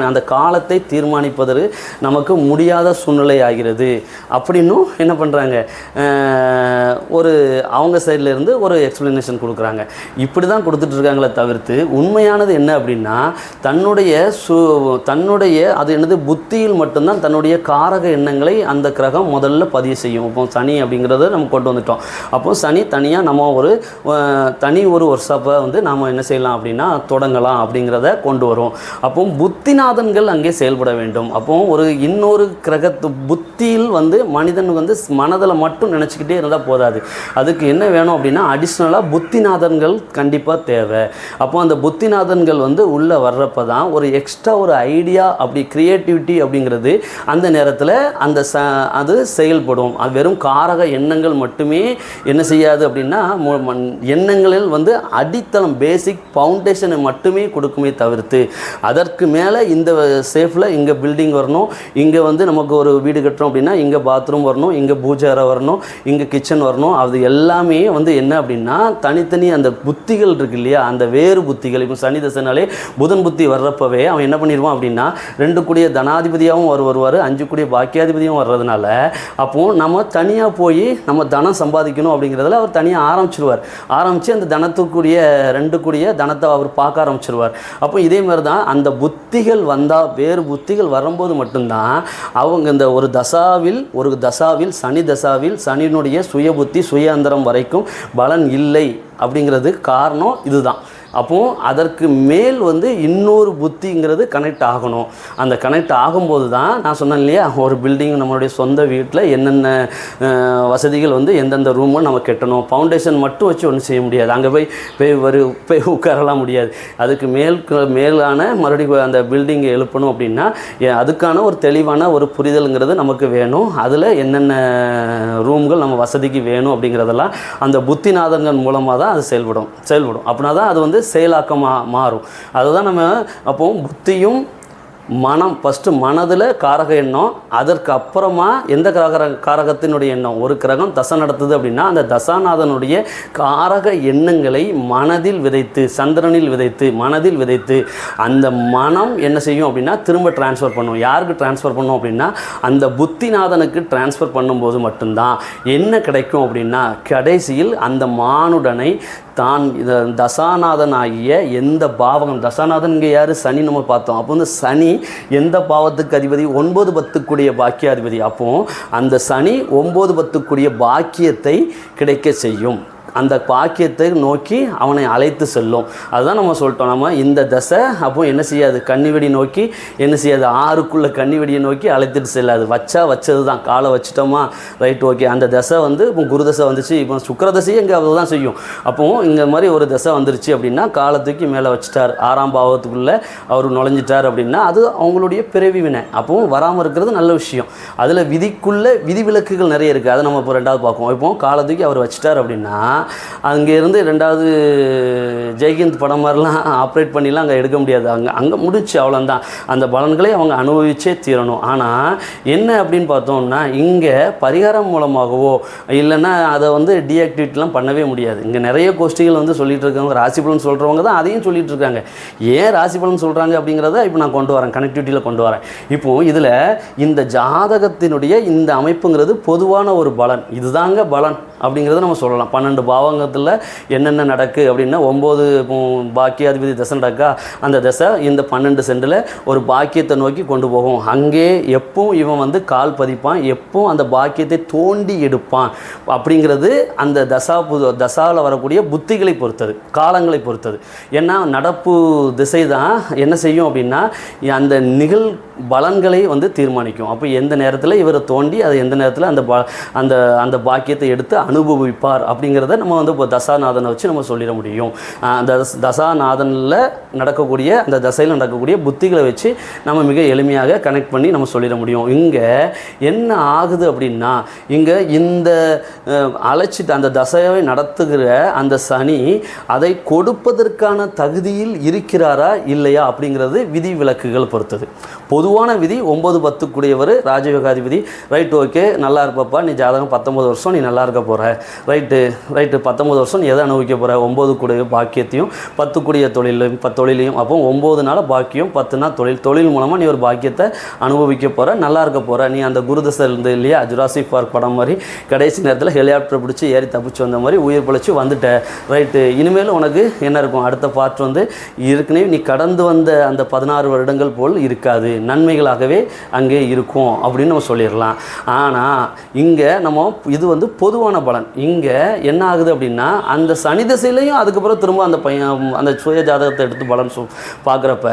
Speaker 1: அந்த காலத்தை தீர்மானிப்பதற்கு நமக்கு முடியாத சூழ்நிலை ஆகிறது அப்படின்னும் என்ன பண்ணுறாங்க, ஒரு அவங்க சைடில் இருந்து ஒரு எக்ஸ்பிளனேஷன் கொடுக்குறாங்க. இப்படி தான் கொடுத்துட்ருக்காங்களே தவிர்த்து உண்மையானது என்ன அப்படின்னா, தன்னுடைய அது என்னது புத்தியில் மட்டும்தான் தன்னுடைய காரக எண்ணங்களை அந்த கிரகம் முதல்ல பதிவு செய்யும். இப்போ சனி அப்படிங்கிறத நம்ம கொண்டு வந்துட்டோம். அப்போ சனி தனியாக நம்ம ஒரு ஒர்க் ஷாப்பை வந்து நாம் என்ன செய்யலாம் அப்படின்னா தொடங்கலாம் அப்படிங்கிறத கொண்டு வரும். அப்போ புத்திநாதன்கள் அங்கே செயல்பட வேண்டும். அப்போ இன்னொரு கிரகத்து புத்தியில் வந்து மனிதன் வந்து மனதில் மட்டும் நினச்சிக்கிட்டே இருந்தால் போதாது. அதுக்கு என்ன வேணும் அப்படின்னா அடிஷ்னலாக புத்திநாதன்கள் கண்டிப்பாக தேவை. அப்போ அந்த புத்திநாதன்கள் வந்து உள்ளே வர்றப்ப தான் ஒரு எக்ஸ்ட்ரா ஒரு ஐடியா அப்படி கிரியேட்டிவிட்டி அப்படிங்கிறது அந்த நேரத்தில் அது செயல்படும். அது வெறும் காரக எண்ணங்கள் மட்டுமே என்ன செய்யாது அப்படின்னா, எண்ணங்களில் வந்து அடித்தளம் பேசிக் ஃபவுண்டேஷனை மட்டுமே கொடுக்குமே தவிர்த்து அதற்கு மேலே இந்த சேஃபில் இங்கே பில்டிங் வரணும், இங்கே வந்து நமக்கு ஒரு வீடு கட்டுறோம் அப்படின்னா இங்கே பாத்ரூம் வரணும், இங்கே பூஜை அறை வரணும், இங்கே கிச்சன் வரணும், அது எல்லாமே வந்து என்ன அப்படின்னா தனித்தனி அந்த புத்திகள் இருக்கு இல்லையா, அந்த வேறு புத்திகள். இப்போ சனி தசைனாலே புதன் புத்தி வர்றப்பவே அவன் என்ன பண்ணிடுவான் அப்படின்னா 2 கூடிய தனாதிபதியாகவும் வருவார், 5 கூடிய பாக்கியாதிபதியும் வர்றதுனால அப்போது நம்ம தனியாக போய் நம்ம தனம் சம்பாதிக்கணும் அப்படிங்கிறதுல அவர் தனியாக ஆரம்பித்து அந்த தனத்துக்குரிய 2 கூடிய தனத்தை அவர் பார்க்க ஆரம்பிச்சிருவார். அப்போ இதே மாதிரி தான் அந்த புத்திகள் வந்தால், வேறு புத்திகள் வரும்போது மட்டும்தான் அவங்க இந்த ஒரு தசாவில் சனி தசாவில் சனியினுடைய சுய புத்தி சுய அந்தரம் வரைக்கும் பலன் இல்லை அப்படிங்கிறது காரணம் இதுதான். அப்போது அதற்கு மேல் வந்து இன்னொரு புத்திங்கிறது கனெக்ட் ஆகணும். அந்த கனெக்ட் ஆகும்போது தான் நான் சொன்னேன் இல்லையா, ஒரு பில்டிங் நம்மளுடைய சொந்த வீட்டில் என்னென்ன வசதிகள் வந்து எந்தெந்த ரூமும் நம்ம கட்டணும். ஃபவுண்டேஷன் மட்டும் வச்சு ஒன்றும் செய்ய முடியாது, அங்கே போய் உட்காரலாம் முடியாது. அதுக்கு மேலான மறுபடியும் அந்த பில்டிங்கை எழுப்பணும் அப்படின்னா அதுக்கான ஒரு தெளிவான ஒரு புரிதலுங்கிறது நமக்கு வேணும். அதில் என்னென்ன ரூம்கள் நம்ம வசதிக்கு வேணும் அப்படிங்கிறதெல்லாம் அந்த புத்திநாதங்கள் மூலமாக தான் அது செயல்படும். அப்படின்னா தான் அது வந்து செயலாக்கமாக மாறும். அதுதான் நம்ம அப்போ புத்தியும் மனம் ஃபஸ்ட்டு மனதில் காரக எண்ணம், அதற்கு அப்புறமா எந்த காரகத்தினுடைய எண்ணம். ஒரு கிரகம் தசை நடத்துது அப்படின்னா அந்த தசாநாதனுடைய காரக எண்ணங்களை மனதில் விதைத்து, சந்திரனில் விதைத்து, மனதில் விதைத்து அந்த மனம் என்ன செய்யும் அப்படின்னா திரும்ப டிரான்ஸ்ஃபர் பண்ணும். யாருக்கு டிரான்ஸ்ஃபர் பண்ணும் அப்படின்னா அந்த புத்திநாதனுக்கு டிரான்ஸ்ஃபர் பண்ணும்போது மட்டும்தான் என்ன கிடைக்கும் அப்படின்னா கடைசியில் அந்த மானுடனை தான் தசாநாதன் ஆகிய எந்த பாவகம், தசாநாதன் இங்கே யார், சனி நம்ம பார்த்தோம். அப்போ வந்து சனி எந்த பாவத்துக்கு அதிபதி, 9 10 பாக்கியாதிபதி. அப்போ அந்த சனி 9 10 பாக்கியத்தை கிடைக்க செய்யும். அந்த பாக்கியத்தை நோக்கி அவனை அழைத்து செல்லும். அதுதான் நம்ம சொல்லிட்டோம். நம்ம இந்த தசை அப்போ என்ன செய்யாது, கன்னிவெடி நோக்கி என்ன செய்யாது, 6க்குள்ளே கன்னிவெடியை நோக்கி அழைத்துட்டு செல்லாது. வச்சது தான், காலை வச்சுட்டோமா ரைட் ஓகே. அந்த தசை வந்து இப்போ குரு தசை வந்துச்சு, இப்போ சுக்கிர தசையும் இங்கே அதை தான் செய்யும். அப்போது இங்கே மாதிரி ஒரு தசை வந்துருச்சு அப்படின்னா காலை தூக்கி மேலே வச்சுட்டார், 6ஆம் பாவத்துக்குள்ளே அவர் நுழைஞ்சிட்டார் அப்படின்னா அது அவங்களுடைய பிறவி வினை. அப்போவும் வராமல் இருக்கிறது நல்ல விஷயம். அதில் விதிக்குள்ளே விதிவிலக்குகள் நிறைய இருக்குது. அதை நம்ம இப்போ 2வது பார்ப்போம். இப்போ காலை தூக்கி அவர் வச்சுட்டார் அப்படின்னா அங்கேருந்து 2வது ஜெய்ஹிந்த் படம் மாதிரிலாம் ஆப்ரேட் பண்ணிலாம் அங்கே எடுக்க முடியாது. அங்கே முடிச்சு அவ்வளோதான். அந்த பலன்களை அவங்க அனுபவிச்சே தீரணும். ஆனால் என்ன அப்படின்னு பார்த்தோம்னா இங்கே பரிகாரம் மூலமாகவோ இல்லைன்னா அதை வந்து டீஆக்டிவேட்லாம் பண்ணவே முடியாது. இங்கே நிறைய கோஷ்டிகள் வந்து சொல்லிட்டு இருக்காங்க, ராசி பலன் சொல்கிறவங்க தான் அதையும் சொல்லிட்டு இருக்காங்க. ஏன் ராசி பலன் சொல்கிறாங்க அப்படிங்கிறத இப்போ நான் கொண்டு வரேன், கனெக்டிவிட்டியில் கொண்டு வரேன். இப்போது இதில் இந்த ஜாதகத்தினுடைய இந்த அமைப்புங்கிறது பொதுவான ஒரு பலன், இதுதாங்க பலன் அப்படிங்கிறத நம்ம சொல்லலாம். 12 பாவகத்தில் என்னென்ன நடக்கு அப்படின்னா 9 பாக்கியாதிபதி தசை நடக்கா, அந்த தசை இந்த 12 சென்டில் ஒரு பாக்கியத்தை நோக்கி கொண்டு போகும். அங்கே எப்பவும் இவன் வந்து கால் பதிப்பான், எப்பவும் அந்த பாக்கியத்தை தோண்டி எடுப்பான் அப்படிங்கிறது அந்த தசாவில் வரக்கூடிய புத்திகளை பொறுத்தது, காலங்களை பொறுத்தது. ஏன்னா நடப்பு திசை தான் என்ன செய்யும் அப்படின்னா அந்த நிகழ் பலன்களை வந்து தீர்மானிக்கும். அப்போ எந்த நேரத்தில் இவரை தோண்டி அதை எந்த நேரத்தில் அந்த அந்த பாக்கியத்தை எடுத்து அனுபவிப்பார் அப்படிங்கிறத நம்ம வந்து இப்போ தசாநாதனை வச்சு நம்ம சொல்லிட முடியும். அந்த தசாநாதனில் நடக்கக்கூடிய அந்த தசையில் நடக்கக்கூடிய புத்திகளை வச்சு நம்ம மிக எளிமையாக கனெக்ட் பண்ணி நம்ம சொல்லிட முடியும். இங்கே என்ன ஆகுது அப்படின்னா இங்கே இந்த அழைச்சிட்டு அந்த தசையை நடத்துகிற அந்த சனி அதை கொடுப்பதற்கான தகுதியில் இருக்கிறாரா இல்லையா அப்படிங்கிறது விதி விலக்குகள் பொறுத்தது. பொதுவான விதி 9 10 ராஜயோகாதிபதி ரைட் ஓகே, நல்லா இருப்பப்பா, நீ ஜாதகம் 19 வருஷம் நீ நல்லா இருக்க போகிற ரைட்டு 19 வருஷம் நீ எதை அனுபவிக்க போகிற, 9 கூடிய பாக்கியத்தையும் 10 கூடிய தொழிலையும். அப்போ 9 நாள் பாக்கியம், 10 நாள் தொழில் மூலமாக நீ ஒரு பாக்கியத்தை அனுபவிக்க போகிற, நல்லா இருக்க போகிற. நீ அந்த குருதசை இருந்து இல்லையா, ஜுராசிக் பார்க் படம் மாதிரி கடைசி நேரத்தில் ஹெலிகாப்டர் பிடிச்சி ஏறி தப்பிச்சு வந்த மாதிரி உயிர் பிழைச்சி வந்துட்ட ரைட்டு. இனிமேல் உனக்கு என்ன இருக்கும், அடுத்த பார்ட் வந்து ஏற்கனவே நீ கடந்து வந்த அந்த 16 வருடங்கள் போல் இருக்காது, நன்மைகளாகவே அங்கே இருக்கும் அப்படின்னு நம்ம சொல்லிடலாம். ஆனால் இங்கே நம்ம இது வந்து பொதுவான பலன். இங்கே என்ன ஆகுது அப்படின்னா அந்த சனி திசையிலையும் அதுக்கப்புறம் திரும்ப அந்த பையன் அந்த சுய ஜாதகத்தை எடுத்து பலன் பார்க்குறப்ப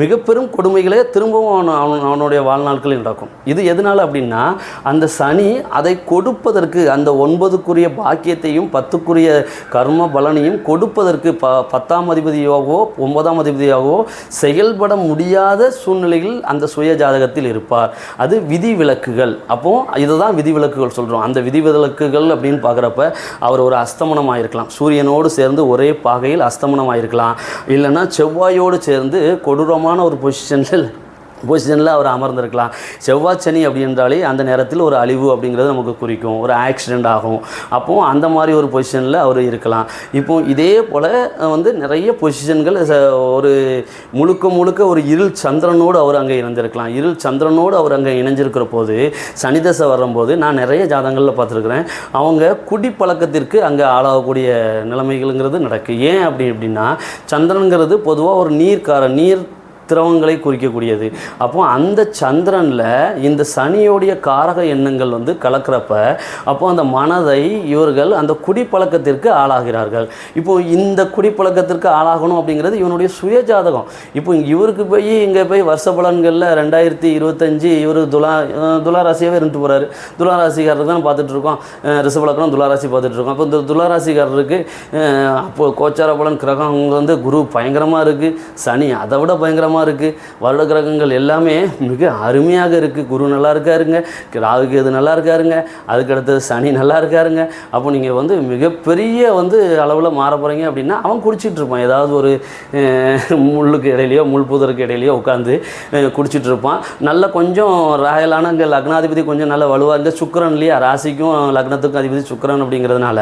Speaker 1: மிக பெரும் கொடுமைகளே திரும்பவும் அவனுடைய வாழ்நாட்களில் நடக்கும். இது எதனால் அப்படின்னா அந்த சனி அதை கொடுப்பதற்கு அந்த 9க்குரிய பாக்கியத்தையும் 10க்குரிய கர்ம பலனையும் கொடுப்பதற்கு 10ஆம் அதிபதியாகவோ 9ஆம் அதிபதியாகவோ செயல்பட முடியாத சூழ்நிலையில் அந்த சுய ஜாதகத்தில் இருப்பார். அது விதி விலக்குகள். அப்போ இதுதான் விதி விலக்குகள் சொல்கிறோம். அந்த விதி விலக்குகள் அப்படின்னு பார்க்குறப்ப அவர் ஒரு அஸ்தமனம் ஆயிருக்கலாம், சூரியனோடு சேர்ந்து ஒரே பாகையில் அஸ்தமனம் ஆயிருக்கலாம், இல்லைன்னா செவ்வாயோடு சேர்ந்து கொடூரமான ஒரு பொசிஷனில் அவர் அமர்ந்திருக்கலாம். செவ்வாய் சனி அப்படின்றாலே அந்த நேரத்தில் ஒரு அழிவு அப்படிங்கிறது நமக்கு குறிக்கும், ஒரு ஆக்சிடெண்ட் ஆகும். அப்போது அந்த மாதிரி ஒரு பொசிஷனில் அவர் இருக்கலாம். இப்போது இதே போல் வந்து நிறைய பொசிஷன்கள் ஒரு முழுக்க ஒரு இருள் சந்திரனோடு அவர் அங்கே இணைஞ்சிருக்கலாம். இருள் சந்திரனோடு அவர் அங்கே இணைஞ்சிருக்கிற போது சனிதசை வரும்போது நான் நிறைய ஜாதகங்களில் பார்த்துருக்குறேன், அவங்க குடிப்பழக்கத்திற்கு அங்கே ஆளாகக்கூடிய நிலைமைகள்ங்கிறது நடக்கு. ஏன் அப்படின்னா சந்திரனுங்கிறது பொதுவாக ஒரு நீர் திரவங்களை குறிக்கக்கூடியது. அப்போ அந்த சந்திரனில் இந்த சனியோடைய காரக எண்ணங்கள் வந்து கலக்கிறப்ப அப்போ அந்த மனதை இவர்கள் அந்த குடிப்பழக்கத்திற்கு ஆளாகிறார்கள். இப்போது இந்த குடிப்பழக்கத்திற்கு ஆளாகணும் அப்படிங்கிறது இவனுடைய சுய ஜாதகம். இப்போ இவருக்கு இங்கே போய் வருஷ பலன்களில் 2025 இவர் துளாராசியாகவே இருந்துட்டு போகிறாரு. துளாராசிக்காரருக்கு தான் பார்த்துட்ருக்கோம், ரிஷபலக்கணம் துளாராசி பார்த்துட்ருக்கோம். அப்போ இந்த துளாராசிக்காரருக்கு அப்போது கோச்சார பலன் கிரகம் வந்து குரு பயங்கரமாக இருக்குது, சனி அதை விட பயங்கரமாக பிரமாதமாக இருக்குது. வருட கிரகங்கள் எல்லாமே மிக அருமையாக இருக்குது. குரு நல்லா இருக்காருங்க, ராகு கேது நல்லா இருக்காருங்க, அதுக்கடுத்தது சனி நல்லா இருக்காருங்க. அப்போ நீங்கள் வந்து மிகப்பெரிய வந்து அளவில் மாற போகிறீங்க அப்படின்னா அவன் குடிச்சிட்டு இருப்பான். ஏதாவது ஒரு முள்ளுக்கு இடையிலையோ முள் புதருக்கு இடையிலையோ உட்காந்து குடிச்சிட்டு இருப்பான். நல்ல கொஞ்சம் ராயலான இங்கே லக்னாதிபதி கொஞ்சம் நல்ல வலுவாக இருந்த சுக்கிரன் இல்லையா, ராசிக்கும் லக்னத்துக்கும் அதிபதி சுக்கிரன் அப்படிங்கிறதுனால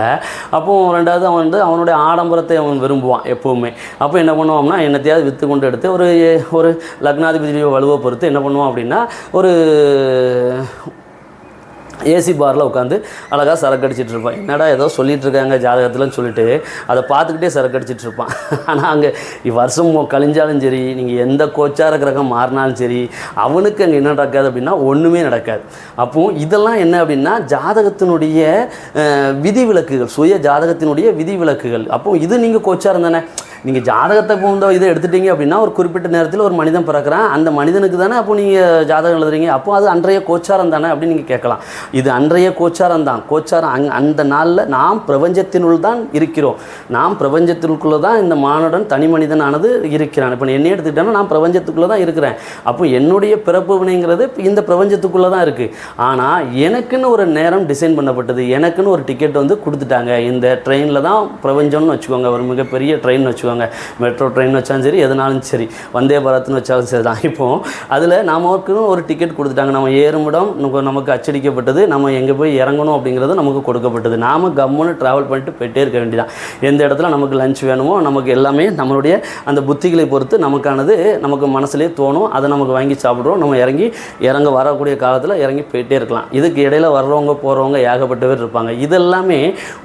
Speaker 1: அப்போ ரெண்டாவது அவன் வந்து அவனுடைய ஆடம்பரத்தை அவன் விரும்புவான் எப்போவுமே. அப்போ என்ன பண்ணுவான்னா என்னத்தையாவது விற்று கொண்டு எடுத்து ஒரு லக்னாதிபதியை வலுவை பொறுத்து என்ன பண்ணுவான் அப்படின்னா ஒரு ஏசி பாரில் உட்காந்து அழகாக சரக்கு அடிச்சிட்டு இருப்பான். என்னடா ஏதோ சொல்லிகிட்டு இருக்காங்க ஜாதகத்தில்னு சொல்லிட்டு அதை பார்த்துக்கிட்டே சரக்கு அடிச்சிட்டு இருப்பான். ஆனால் அங்கே வருஷம் கழிஞ்சாலும் சரி, நீங்கள் எந்த கோச்சார கிரகம் மாறினாலும் சரி, அவனுக்கு அங்கே என்ன நடக்காது அப்படின்னா ஒன்றுமே நடக்காது. அப்போது இதெல்லாம் என்ன அப்படின்னா ஜாதகத்தினுடைய விதிவிலக்குகள், சுய ஜாதகத்தினுடைய விதிவிலக்குகள். அப்போது இது நீங்கள் கோச்சாரம் தானே. நீங்கள் ஜாதகத்தை போன்ற இதை எடுத்துட்டீங்க அப்படின்னா ஒரு குறிப்பிட்ட நேரத்தில் ஒரு மனிதன் பிறக்கிறான், அந்த மனிதனுக்கு தானே அப்போ நீங்கள் ஜாதகம் எழுதுறீங்க, அப்போ அது அன்றைய கோச்சாரம் தானே அப்படின்னு நீங்கள் கேட்கலாம். இது அன்றைய கோச்சாரம் தான். கோச்சாரம் அந்த நாளில் நாம் பிரபஞ்சத்தினுள் தான் இருக்கிறோம். நாம் பிரபஞ்சத்திற்குள்ளே தான் இந்த மானுடன் தனி மனிதனானது இருக்கிறான். இப்போ என்னையே எடுத்துக்கிட்டேன்னா நான் பிரபஞ்சத்துக்குள்ளே தான் இருக்கிறேன். அப்போ என்னுடைய பிறப்பு வினைங்கிறது இந்த பிரபஞ்சத்துக்குள்ளே தான் இருக்குது. ஆனால் எனக்குன்னு ஒரு நேரம் டிசைன் பண்ணப்பட்டது, எனக்குன்னு ஒரு டிக்கெட் வந்து கொடுத்துட்டாங்க. இந்த ட்ரெயினில் தான் பிரபஞ்சம்னு வச்சுக்கோங்க, ஒரு மிகப்பெரிய ட்ரெயின் வச்சுக்கோங்க, மெட்ரோ ட்ரெயின் வச்சாலும் சரி, எதுனாலும் சரி, வந்தே பாரத்னு வச்சாலும் சரி தான். இப்போது அதில் நமக்குன்னு ஒரு டிக்கெட் கொடுத்துட்டாங்க. நம்ம ஏறுமிடம் நமக்கு அச்சடிக்கப்பட்டது, நம்ம எங்கே போய் இறங்கணும் அப்படிங்கிறது நமக்கு கொடுக்கப்பட்டது. நாம் கம்முன்னு ட்ராவல் பண்ணிட்டு போயிட்டே இருக்க வேண்டியதான். எந்த இடத்துல நமக்கு லஞ்ச் வேணுமோ நமக்கு எல்லாமே நம்மளுடைய அந்த புத்திகளை பொறுத்து நமக்கானது நமக்கு மனசுலேயே தோணும், அதை நமக்கு வாங்கி சாப்பிட்றோம். நம்ம இறங்க வரக்கூடிய காலத்தில் இறங்கி போயிட்டே இருக்கலாம். இதுக்கு இடையில் வர்றவங்க போகிறவங்க ஏகப்பட்ட பேர் இருப்பாங்க. இதெல்லாமே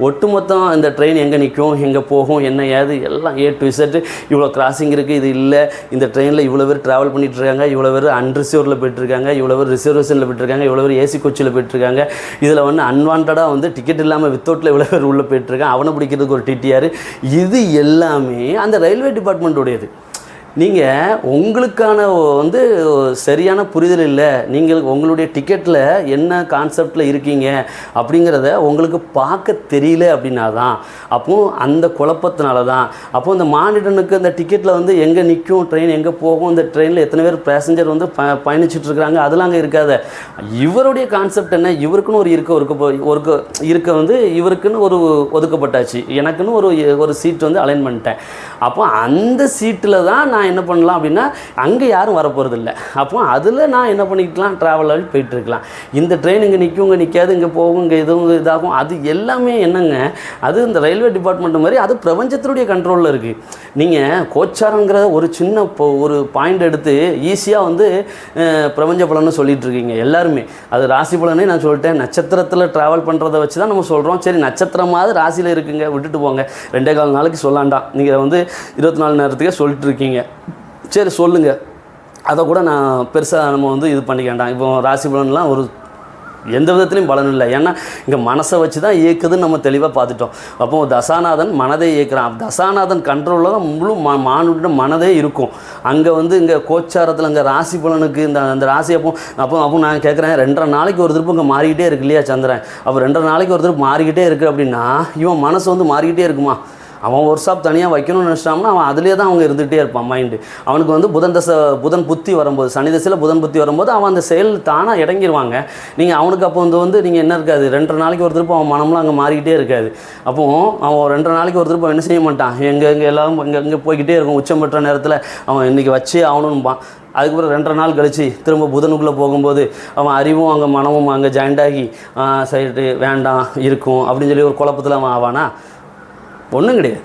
Speaker 1: ஒட்டுமொத்தம் இந்த ட்ரெயின் எங்கே நிற்கும், எங்கே போகும், என்ன ஏது எல்லாம் டு இசட் இவ்வளோ கிராசிங் இருக்குது, இது இல்லை, இந்த ட்ரெயினில் இவ்வளோ பேர் ட்ராவல் பண்ணிட்டு இருக்காங்க, இவ்வளோ பேர் அன்ரிசர்வ்டில் போயிட்டுருக்காங்க, இவ்வளோ பேர் ரிசர்வேஷனில் போயிட்டுருக்காங்க, இவ்வளோ பேர் ஏசி கோச்சில் போயிட்டுருக்காங்க, இதில் வந்து அன்வான்டாக வந்து டிக்கெட் இல்லாமல் வித்தவுட்டில் இவ்வளோ பேர் உள்ளே போயிட்டுருக்காங்க, அவனை பிடிக்கிறதுக்கு ஒரு டிடிஆர். இது எல்லாமே அந்த ரயில்வே டிபார்ட்மெண்ட்டுடையது. நீங்கள் உங்களுக்கான வந்து சரியான புரிதல் இல்லை, நீங்கள் உங்களுடைய டிக்கெட்டில் என்ன கான்செப்டில் இருக்கீங்க அப்படிங்கிறத உங்களுக்கு பார்க்க தெரியல அப்படின்னா தான், அப்போது அந்த குழப்பத்தினால தான். அப்போது இந்த மானிடனுக்கு அந்த டிக்கெட்டில் வந்து எங்கே நிற்கும் ட்ரெயின், எங்கே போகும், இந்த ட்ரெயினில் எத்தனை பேர் பேசஞ்சர் வந்து பயணிச்சுட்ருக்குறாங்க, அதெல்லாம் அங்கே இருக்காது. இவருடைய கான்செப்ட் என்ன, இவருக்குன்னு ஒரு இருக்க வந்து இவருக்குன்னு ஒரு ஒதுக்கப்பட்டாச்சு, எனக்குன்னு ஒரு சீட் வந்து அலைன் பண்ணிட்டேன். அப்போ அந்த சீட்டில் தான் நான் என்ன பண்ணலாம் அப்படின்னா அங்கே யாரும் வரப்போகிறது இல்லை. அப்போ அதில் நான் என்ன பண்ணிக்கலாம், ட்ராவல் ஆகி போயிட்டுருக்கலாம். இந்த ட்ரெயின் இங்கே நிற்கும், இங்கே நிற்காது, இங்கே போகும், இங்கே எதுவும் இதாகும், அது எல்லாமே என்னங்க, அது இந்த ரயில்வே டிபார்ட்மெண்ட் மாதிரி அது பிரபஞ்சத்தினுடைய கண்ட்ரோலில் இருக்குது. நீங்கள் கோச்சாரங்கிற ஒரு சின்ன ஒரு பாயிண்ட் எடுத்து ஈஸியாக வந்து பிரபஞ்ச பலன்னு சொல்லிகிட்டு இருக்கீங்க எல்லாருமே. அது ராசி பலனே நான் சொல்லிட்டேன், நட்சத்திரத்தில் ட்ராவல் பண்ணுறதை வச்சு தான் நம்ம சொல்கிறோம். சரி, நட்சத்திரமாவது ராசியில் இருக்குங்க, விட்டுட்டு போங்க, 2.25 நாளைக்கு சொல்லாண்டாம், நீங்கள் வந்து 24 நேரத்துக்கே சொல்லிட்டு இருக்கீங்க. சரி சொல்லுங்கள், அதை கூட நான் பெருசாக நம்ம வந்து இது பண்ணிக்க வேண்டாம். இப்போ ராசி பலன்லாம் ஒரு எந்த விதத்துலையும் பலன் இல்லை. ஏன்னா இங்கே மனசை வச்சு தான் இயக்குதுன்னு நம்ம தெளிவாக பார்த்துட்டோம். அப்போது தசாநாதன் மனதை இயக்குறான். தசாநாதன் கண்ட்ரோலில் தான் முழு மானுட மனதே இருக்கும். அங்கே வந்து இங்கே கோச்சாரத்தில் இங்கே ராசி பலனுக்கு அந்த ராசி அப்போ நான் கேட்குறேன், 2.5 நாளைக்கு ஒரு திருப்பு இங்கே மாறிக்கிட்டே இருக்கு இல்லையா சந்திரன், அப்போ 2.5 நாளைக்கு ஒரு திருப்பு மாறிக்கிட்டே இருக்குது அப்படின்னா இவன் மனசு வந்து மாறிக்கிட்டே இருக்குமா? அவன் ஒர்க் ஷாப் தனியாக வைக்கணும்னு நினச்சிட்டான்னா அவன் அதிலே தான் அவங்க இருந்துகிட்டே இருப்பான் மைண்டு. அவனுக்கு வந்து புதன் புத்தி வரும்போது, சனி தசையில் புதன் புத்தி வரும்போது அவன் அந்த செயல் தானாக இறங்கிடுவாங்க. நீங்கள் அவனுக்கு அப்போ வந்து நீங்கள் என்ன இருக்காது, 2.5 நாளைக்கு ஒரு திருப்பம் அவன் மனம்லாம் அங்கே மாறிக்கிட்டே இருக்காது. அப்போது அவன் 2.5 நாளைக்கு ஒரு திருப்பம் என்ன செய்ய மாட்டான், எங்கே எல்லாரும் இங்கே போய்கிட்டே இருக்கும். உச்சம் பெற்ற நேரத்தில் அவன் இன்றைக்கி வச்சே ஆகணும்பான். அதுக்கப்புறம் 2.5 நாள் கழித்து திரும்ப புதனுக்குள்ளே போகும்போது அவன் அறிவும் அங்கே மனமும் அங்கே ஜாயிண்ட் ஆகி சைடு வேண்டாம் இருக்கும் அப்படின்னு சொல்லி ஒரு குழப்பத்தில் அவன் ஆவானா? ஒன்றும் கிடையாது.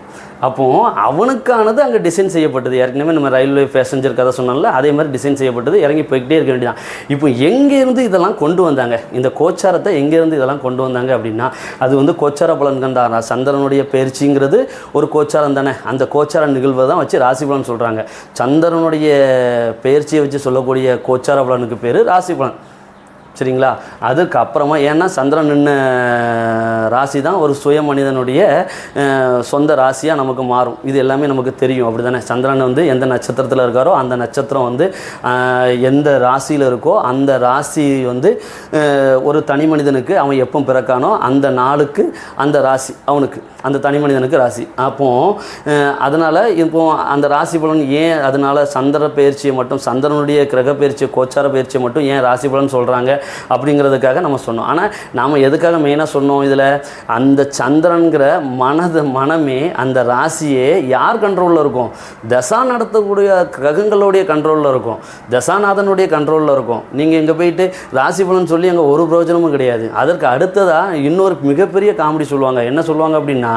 Speaker 1: அப்போது அவனுக்கானது அங்கே டிசைன் செய்யப்பட்டது. ஏற்கனவே நம்ம ரயில்வே பேசஞ்சர் கதை சொன்னால அதே மாதிரி டிசைன் செய்யப்பட்டது. இறங்கி போய்கிட்டே இருக்க வேண்டியதான். இப்போ எங்கேருந்து இதெல்லாம் கொண்டு வந்தாங்க, இந்த கோச்சாரத்தை எங்கேருந்து இதெல்லாம் கொண்டு வந்தாங்க அப்படின்னா அது வந்து கோச்சார பலன்கள் தான். சந்திரனுடைய பயிற்சிங்கிறது ஒரு கோச்சாரம் தானே. அந்த கோச்சார நிகழ்வை தான் வச்சு ராசி பலன் சொல்கிறாங்க. சந்திரனுடைய பயிற்சியை வச்சு சொல்லக்கூடிய கோச்சார பலனுக்கு பேர் ராசி பலன். சரிங்களா. அதுக்கப்புறமா ஏன்னா சந்திரன் நின்ன ராசி தான் ஒரு சுய மனிதனுடைய சொந்த ராசியாக நமக்கு மாறும். இது எல்லாமே நமக்கு தெரியும், அப்படி தானே. சந்திரன் வந்து எந்த நட்சத்திரத்தில் இருக்காரோ அந்த நட்சத்திரம் வந்து எந்த ராசியில் இருக்கோ அந்த ராசி வந்து ஒரு தனி மனிதனுக்கு அவன் எப்போ பிறக்கானோ அந்த நாளுக்கு அந்த ராசி அவனுக்கு, அந்த தனி மனிதனுக்கு ராசி. அப்போது அதனால் இப்போ அந்த ராசி பலன் ஏன், அதனால் சந்திர பயிற்சியை மட்டும், சந்திரனுடைய கிரக பயிற்சியை, கோச்சார பயிற்சியை மட்டும் ஏன் ராசி பலன் சொல்கிறாங்க அப்படிங்கிறதுக்காக நம்ம சொன்னோம். ஆனால் நாம் எதுக்காக மெயினாக சொன்னோம் இதில், அந்த சந்திரன்கிற மனமே அந்த ராசியே யார் கண்ட்ரோலில் இருக்கும், தசா நடத்தக்கூடிய கிரகங்களுடைய கண்ட்ரோலில் இருக்கும், தசாநாதனுடைய கண்ட்ரோலில் இருக்கும். நீங்கள் இங்கே போயிட்டு ராசி பலன் சொல்லி அங்கே ஒரு பிரயோஜனமும் கிடையாது. அதற்கு அடுத்ததாக இன்னொரு மிகப்பெரிய காமெடி சொல்லுவாங்க. என்ன சொல்லுவாங்க அப்படின்னா,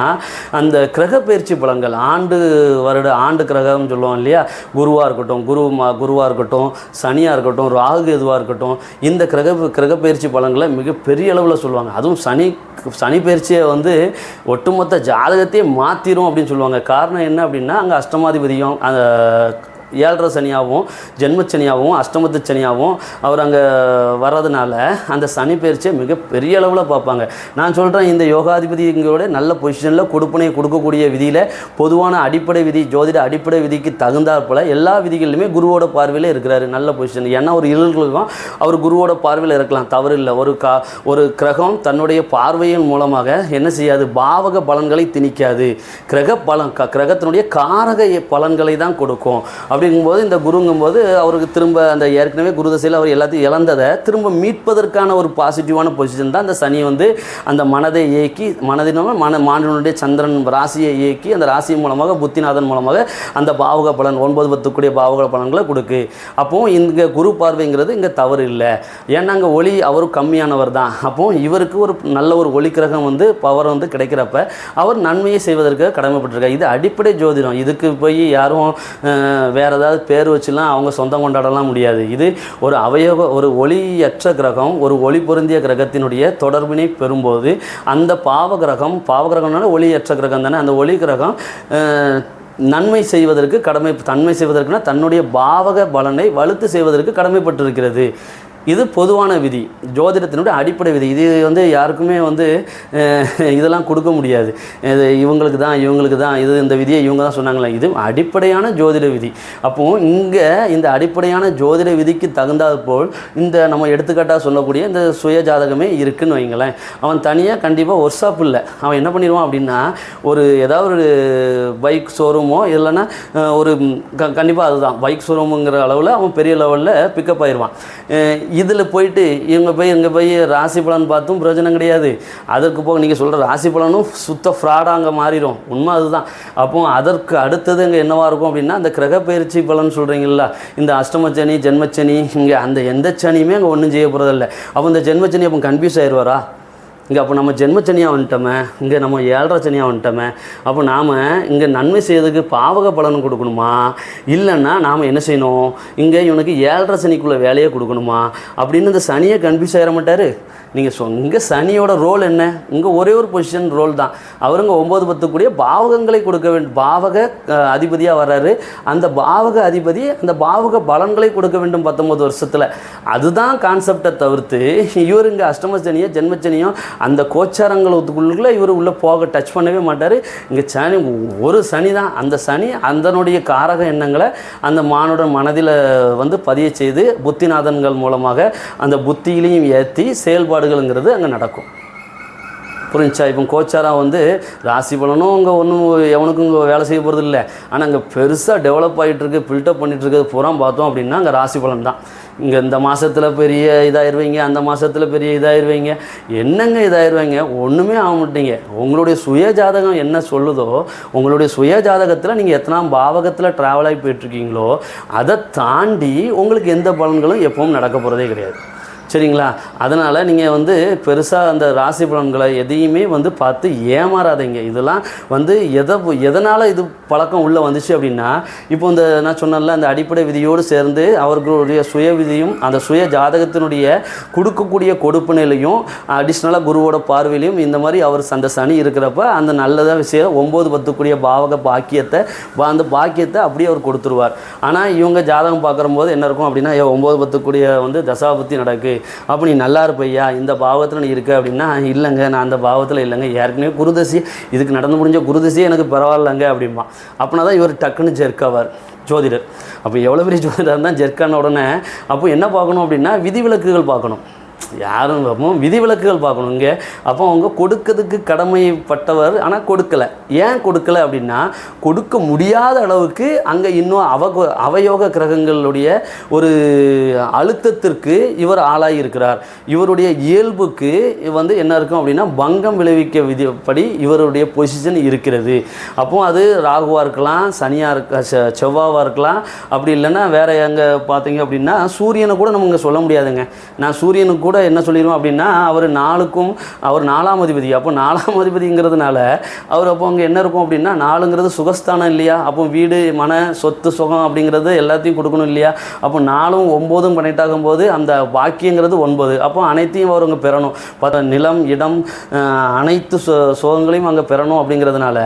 Speaker 1: அந்த கிரக பயிற்சி பலன்கள் ஆண்டு கிரகம் சொல்லுவோம் இல்லையா, குருவாக இருக்கட்டும், குருவாக இருக்கட்டும், சனியாக இருக்கட்டும், ராகு எதுவாக இருக்கட்டும், இந்த கிரக பயிற்சி பலன்களை மிகப்பெரிய அளவில் சொல்லுவாங்க. அதுவும் சனி பயிற்சியை வந்து ஒட்டுமொத்த ஜாதகத்தையே மாற்றிடும் அப்படின்னு சொல்லுவாங்க. காரணம் என்ன அப்படின்னா, அங்கே அஷ்டமாதிபதியும் அந்த 7.5 சனியாகவும் ஜென்மச்சனியாகவும் அஷ்டமத்து சனியாகவும் அவர் அங்கே வர்றதுனால அந்த சனி பயிற்சியை மிகப்பெரிய அளவில் பார்ப்பாங்க. நான் சொல்கிறேன், இந்த யோகாதிபதிங்களோட நல்ல பொசிஷனில் கொடுப்பனையை கொடுக்கக்கூடிய விதியில் பொதுவான அடிப்படை விதி, ஜோதிட அடிப்படை விதிக்கு தகுந்தாற்போல் எல்லா விதிகளிலுமே குருவோட பார்வையில் இருக்கிறாரு, நல்ல பொசிஷன். ஏன்னா ஒரு இருளுக்கும் அவர் குருவோட பார்வையில் இருக்கலாம், தவறு இல்லை. ஒரு கிரகம் தன்னுடைய பார்வையின் மூலமாக என்ன செய்யாது, பாவக பலன்களை திணிக்காது, கிரகத்தினுடைய காரக பலன்களை தான் கொடுக்கும். அப்படிங்கும்போது இந்த குருங்கும்போது அவருக்கு திரும்ப அந்த ஏற்கனவே குரு தசையில் அவர் எல்லாத்தையும் இழந்ததை திரும்ப மீட்பதற்கான ஒரு பாசிட்டிவான பொசிஷன் தான் அந்த சனி வந்து அந்த மனதை இயக்கி, மாநிலனுடைய சந்திரன் ராசியை இயக்கி அந்த ராசி மூலமாக புத்திநாதன் மூலமாக அந்த பாவக பலன் 9 10 பாவக பலன்களை கொடுக்கு. அப்போது இங்கே குரு பார்வைங்கிறது இங்கே தவறு இல்லை. ஏன்னா அங்கே ஒளி அவரும் கம்மியானவர் தான். அப்போது இவருக்கு ஒரு நல்ல ஒரு ஒளி கிரகம் வந்து பவர் வந்து கிடைக்கிறப்ப அவர் நன்மையை செய்வதற்கு கடமைப்பட்டிருக்கார். இது அடிப்படை ஜோதிடம். இதுக்கு போய் யாரும் வேறு ஏதாவது பேர் வச்சுலாம் அவங்க சொந்தம் கொண்டாடலாம் முடியாது. இது ஒரு ஒளியற்ற கிரகம், ஒரு ஒளி பொருந்திய கிரகத்தினுடைய தொடர்பினை பெறும்போது அந்த பாவகிரகம்னால ஒளியற்ற கிரகம் தானே, அந்த ஒளி கிரகம் நன்மை செய்வதற்கு தன்மை செய்வதற்குனா தன்னுடைய பாவக பலனை வலுத்து செய்வதற்கு கடமைப்பட்டிருக்கிறது. இது பொதுவான விதி, ஜோதிடத்தினுடைய அடிப்படை விதி. இது வந்து யாருக்குமே வந்து இதெல்லாம் கொடுக்க முடியாது. இது இவங்களுக்கு தான் இது இந்த விதியை இவங்க தான் சொன்னாங்களே, இது அடிப்படையான ஜோதிட விதி. அப்போது இங்கே இந்த அடிப்படையான ஜோதிட விதிக்கு தகுந்தாது போல் இந்த நம்ம எடுத்துக்காட்டாக சொல்லக்கூடிய இந்த சுய ஜாதகமே இருக்குதுன்னு வைங்களேன். அவன் தனியாக கண்டிப்பாக ஒர்க் ஷாப் இல்லை, அவன் என்ன பண்ணிடுவான் அப்படின்னா ஏதாவது ஒரு பைக் ஷோரூமோ இல்லைன்னா ஒரு கண்டிப்பாக அதுதான் பைக் ஷோரூமுங்கிற அளவில் அவன் பெரிய லெவலில் பிக்கப் ஆயிடுவான். இதில் போயிட்டு இங்கே போய் ராசி பலன் பார்த்தும் பிரயோஜனம் கிடையாது. அதற்கு போக நீங்கள் சொல்கிற ராசி பலனும் சுத்த ஃப்ராடாக அங்கே மாறிடும், உண்மை அதுதான். அப்போ அதற்கு அடுத்தது அங்கே என்னவாக இருக்கும் அப்படின்னா, அந்த கிரக பயிற்சி பலன் சொல்கிறீங்களா, இந்த அஷ்டமச்சனி ஜென்மச்சனி, இங்கே அந்த எந்த சனியுமே அங்கே ஒன்றும் செய்ய போகிறதில்ல. அப்போ இந்த ஜென்மச்சனி அப்போ கன்ஃபியூஸ் ஆயிடுவாரா, இங்கே அப்போ நம்ம ஜென்மச்சனியாக வந்துட்டோமே, இங்கே நம்ம 7.5 சனியாக வந்துட்டோமே, அப்போ நாம் இங்கே நன்மை செய்யறதுக்கு பாவக பலன் கொடுக்கணுமா, இல்லைன்னா நாம் என்ன செய்யணும், இங்கே இவனுக்கு 7.5 சனிக்குள்ளே வேலையை கொடுக்கணுமா அப்படின்னு இந்த சனியை கன்ஃபியூஸ் ஆகிட மாட்டார். நீங்கள் இங்கே சனியோட ரோல் என்ன, இங்கே ஒரே ஒரு பொசிஷன் ரோல் தான். அவருங்க 9 10 பாவகங்களை கொடுக்க வேண்டும், பாவக அதிபதியாக வர்றாரு. அந்த பாவக அதிபதி அந்த பாவக பலன்களை கொடுக்க வேண்டும் 19 வருஷத்தில். அதுதான் கான்செப்டை தவிர்த்து இவர் இங்கே அஷ்டமச்சனியோ ஜென்மச்சனியோ அந்த கோச்சாரங்களுக்குள்ளே இவர் உள்ளே போக டச் பண்ணவே மாட்டார். இங்கே சனி ஒரு சனி தான், அந்த சனி அதனுடைய காரக எண்ணங்களை அந்த மானுட மனதில் வந்து பதிய செய்து புத்திநாதன்கள் மூலமாக அந்த புத்தியிலையும் ஏற்றி செயல்பாடுகள்ங்கிறது அங்கே நடக்கும். புரிஞ்சா? இப்போ கோச்சாரம் வந்து ராசி பலனும் அங்கே ஒன்றும் எவனுக்கும் இங்கே வேலை செய்ய போகிறது இல்லை. ஆனால் அங்கே பெருசாக டெவலப் ஆகிட்டுருக்கு, பில்டப் பண்ணிகிட்ருக்கிறது பூரா பார்த்தோம் அப்படின்னா அங்கே ராசி பலன் தான். இங்கே இந்த மாதத்தில் பெரிய இதாகிடுவீங்க, அந்த மாதத்தில் பெரிய இதாகிடுவீங்க, என்னங்க இதாகிடுவீங்க, ஒன்றுமே ஆக மாட்டீங்க. உங்களுடைய சுய ஜாதகம் என்ன சொல்லுதோ, உங்களுடைய சுய ஜாதகத்தில் நீங்கள் எத்தனாம் பாவகத்தில் ட்ராவல் ஆகி போயிட்டுருக்கீங்களோ அதை தாண்டி உங்களுக்கு எந்த பலன்களும் எப்பவும் நடக்க போகிறதே கிடையாது. சரிங்களா? அதனால் நீங்கள் வந்து பெருசாக அந்த ராசி பலன்களை எதையுமே வந்து பார்த்து ஏமாறாதீங்க. இதெல்லாம் வந்து எதனால் இது பழக்கம் உள்ளே வந்துச்சு அப்படின்னா, இப்போ இந்த நான் சொன்னல அந்த அடிப்படை விதியோடு சேர்ந்து அவர்களுடைய சுய விதியும் அந்த சுய ஜாதகத்தினுடைய கொடுக்கக்கூடிய கொடுப்பினையிலையும் அடிஷ்னலாக குருவோட பார்வையிலையும் இந்த மாதிரி அவர் அந்த சனி இருக்கிறப்ப அந்த நல்லதாக விஷயம் 9 10 பாவக பாக்கியத்தை அந்த பாக்கியத்தை அப்படியே அவர் கொடுத்துருவார். ஆனால் இவங்க ஜாதகம் பார்க்கும்போது என்ன இருக்கும் அப்படின்னா, 9 10 வந்து தசாபுத்தி நடக்கு, அப்போ நீ நல்லா இருப்பையா, இந்த பாவத்தில் நீ இருக்க அப்படின்னா, இல்லைங்க நான் அந்த பாவத்தில் இல்லைங்க, ஏற்கனவே குருதசி, இதுக்கு நடந்து முடிஞ்ச குருதசியே எனக்கு பரவாயில்லைங்க அப்படிம்பா. அப்படின்னா தான் இவர் டக்குன்னு ஜெர்க்காவார் ஜோதிடர். அப்போ எவ்வளோ பெரிய ஜோதிடர் தான் ஜெர்க்கான உடனே அப்போ என்ன பார்க்கணும் அப்படின்னா விதிவிலக்குகள் பார்க்கணும். யாரும் அப்போ விதிவிலக்குகள் பார்க்கணும் இங்கே. அப்போ அவங்க கொடுக்கிறதுக்கு கடமைப்பட்டவர், ஆனால் கொடுக்கலை. ஏன் கொடுக்கலை அப்படின்னா, கொடுக்க முடியாத அளவுக்கு அங்கே இன்னும் அவயோக கிரகங்களுடைய ஒரு அழுத்தத்திற்கு இவர் ஆளாகி இருக்கிறார். இவருடைய இயல்புக்கு வந்து என்ன இருக்கும் அப்படின்னா பங்கம் விளைவிக்க விதிப்படி இவருடைய பொசிஷன் இருக்கிறது. அப்போ அது ராகுவாக இருக்கலாம், சனியாக இருக்க செவ்வாவாக இருக்கலாம், அப்படி இல்லைன்னா வேறு எங்கே பார்த்தீங்க அப்படின்னா சூரியனை கூட நம்ம இங்கே சொல்ல முடியாதுங்க. நான் சூரியனுக்கு கூட என்ன சொல்லிடுவோம் அப்படின்னா அவர் 4ஆம் அதிபதி. அப்போ 4ஆம் அதிபதிங்கிறதுனால அவர் அப்போ அங்கே என்ன இருக்கும் அப்படின்னா 4ங்கிறது சுகஸ்தானம் இல்லையா. அப்போ வீடு, மன, சொத்து, சுகம் அப்படிங்கிறது எல்லாத்தையும் கொடுக்கணும் இல்லையா. அப்போ 4ம் 9ம் கனெக்ட் ஆகும்போது அந்த பாக்கியங்கிறது 9. அப்போ அனைத்தையும் அவர் அங்கே பெறணும். நிலம், இடம், அனைத்து சுகங்களையும் அங்கே பெறணும் அப்படிங்கிறதுனால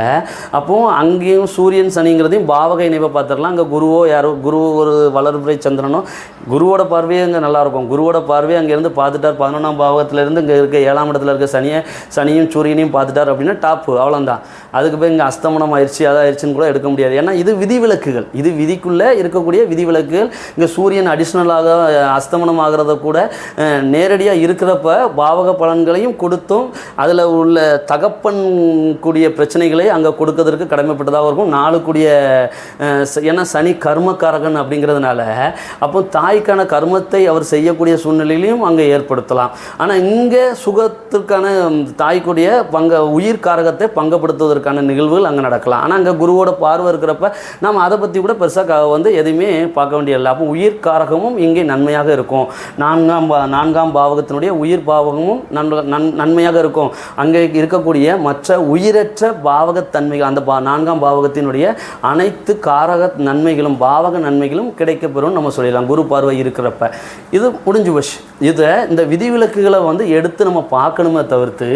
Speaker 1: அப்போது அங்கேயும் சூரியன் சனிங்கிறதையும் பாவக இணைவை பார்த்துடலாம். அங்கே குருவோ யாரோ, குரு ஒரு வளர்பிறை சந்திரனோ, குருவோட பார்வையே அங்கே நல்லாயிருக்கும். குருவோட பார்வையை அங்கேருந்து பார்த்துட்டார் 11ஆம் பாவத்திலேருந்து இங்கே இருக்க 7ஆம் இடத்துல இருக்க சனியும் சூரியனையும் பார்த்துட்டார் அப்படின்னா டாப்பு, அவ்வளோதான். அதுக்கு போய் இங்கே அஸ்தமனம் ஆயிடுச்சு, அதாகிடுச்சின்னு கூட எடுக்க முடியாது. ஏன்னா இது விதிவிலக்குகள், இது விதிக்குள்ளே இருக்கக்கூடிய விதிவிலக்குகள். இங்கே சூரியன் அடிஷ்னலாக அஸ்தமனம் ஆகிறத கூட நேரடியாக இருக்கிறப்ப பாவக பலன்களையும் கொடுத்தும் அதில் உள்ள தகப்பன் கூடிய பிரச்சனைகளை அங்கே கொடுக்கறதுக்கு கடமைப்பட்டதாக இருக்கும். 4 கூடிய, ஏன்னா சனி கர்மக்காரகன் அப்படிங்கிறதுனால அப்போ தாய்க்கான கர்மத்தை அவர் செய்யக்கூடிய சூழ்நிலையிலையும் அங்கே ஏற்படுத்தலாம். ஆனால் இங்கே சுகத்திற்கான தாய்க்குடைய உயிர் காரகத்தை பங்கப்படுத்துவதற்கான நிகழ்வுகள் அங்கே நடக்கலாம். ஆனால் அங்கே குருவோட பார்வை இருக்கிறப்ப நம்ம அதை பற்றி கூட பெருசாக வந்து எதுவுமே பார்க்க வேண்டியதில்லை. அப்போ உயிர் காரகமும் இங்கே நன்மையாக இருக்கும். 4ஆம் பாவகத்தினுடைய உயிர் பாவகமும் நன்மையாக இருக்கும். அங்கே இருக்கக்கூடிய மற்ற உயிரற்ற பாவகத்தன்மைகள், அந்த 4ஆம் பாவகத்தினுடைய அனைத்து காரக நன்மைகளும் பாவக நன்மைகளும் கிடைக்கப்பெறும் நம்ம சொல்லிடலாம் குரு பார்வை இருக்கிறப்ப. இது முடிஞ்சு போச்சு. இதை இந்த விதிவிலக்குகளை வந்து எடுத்து நம்ம பார்க்கணுமே தவிர்த்து,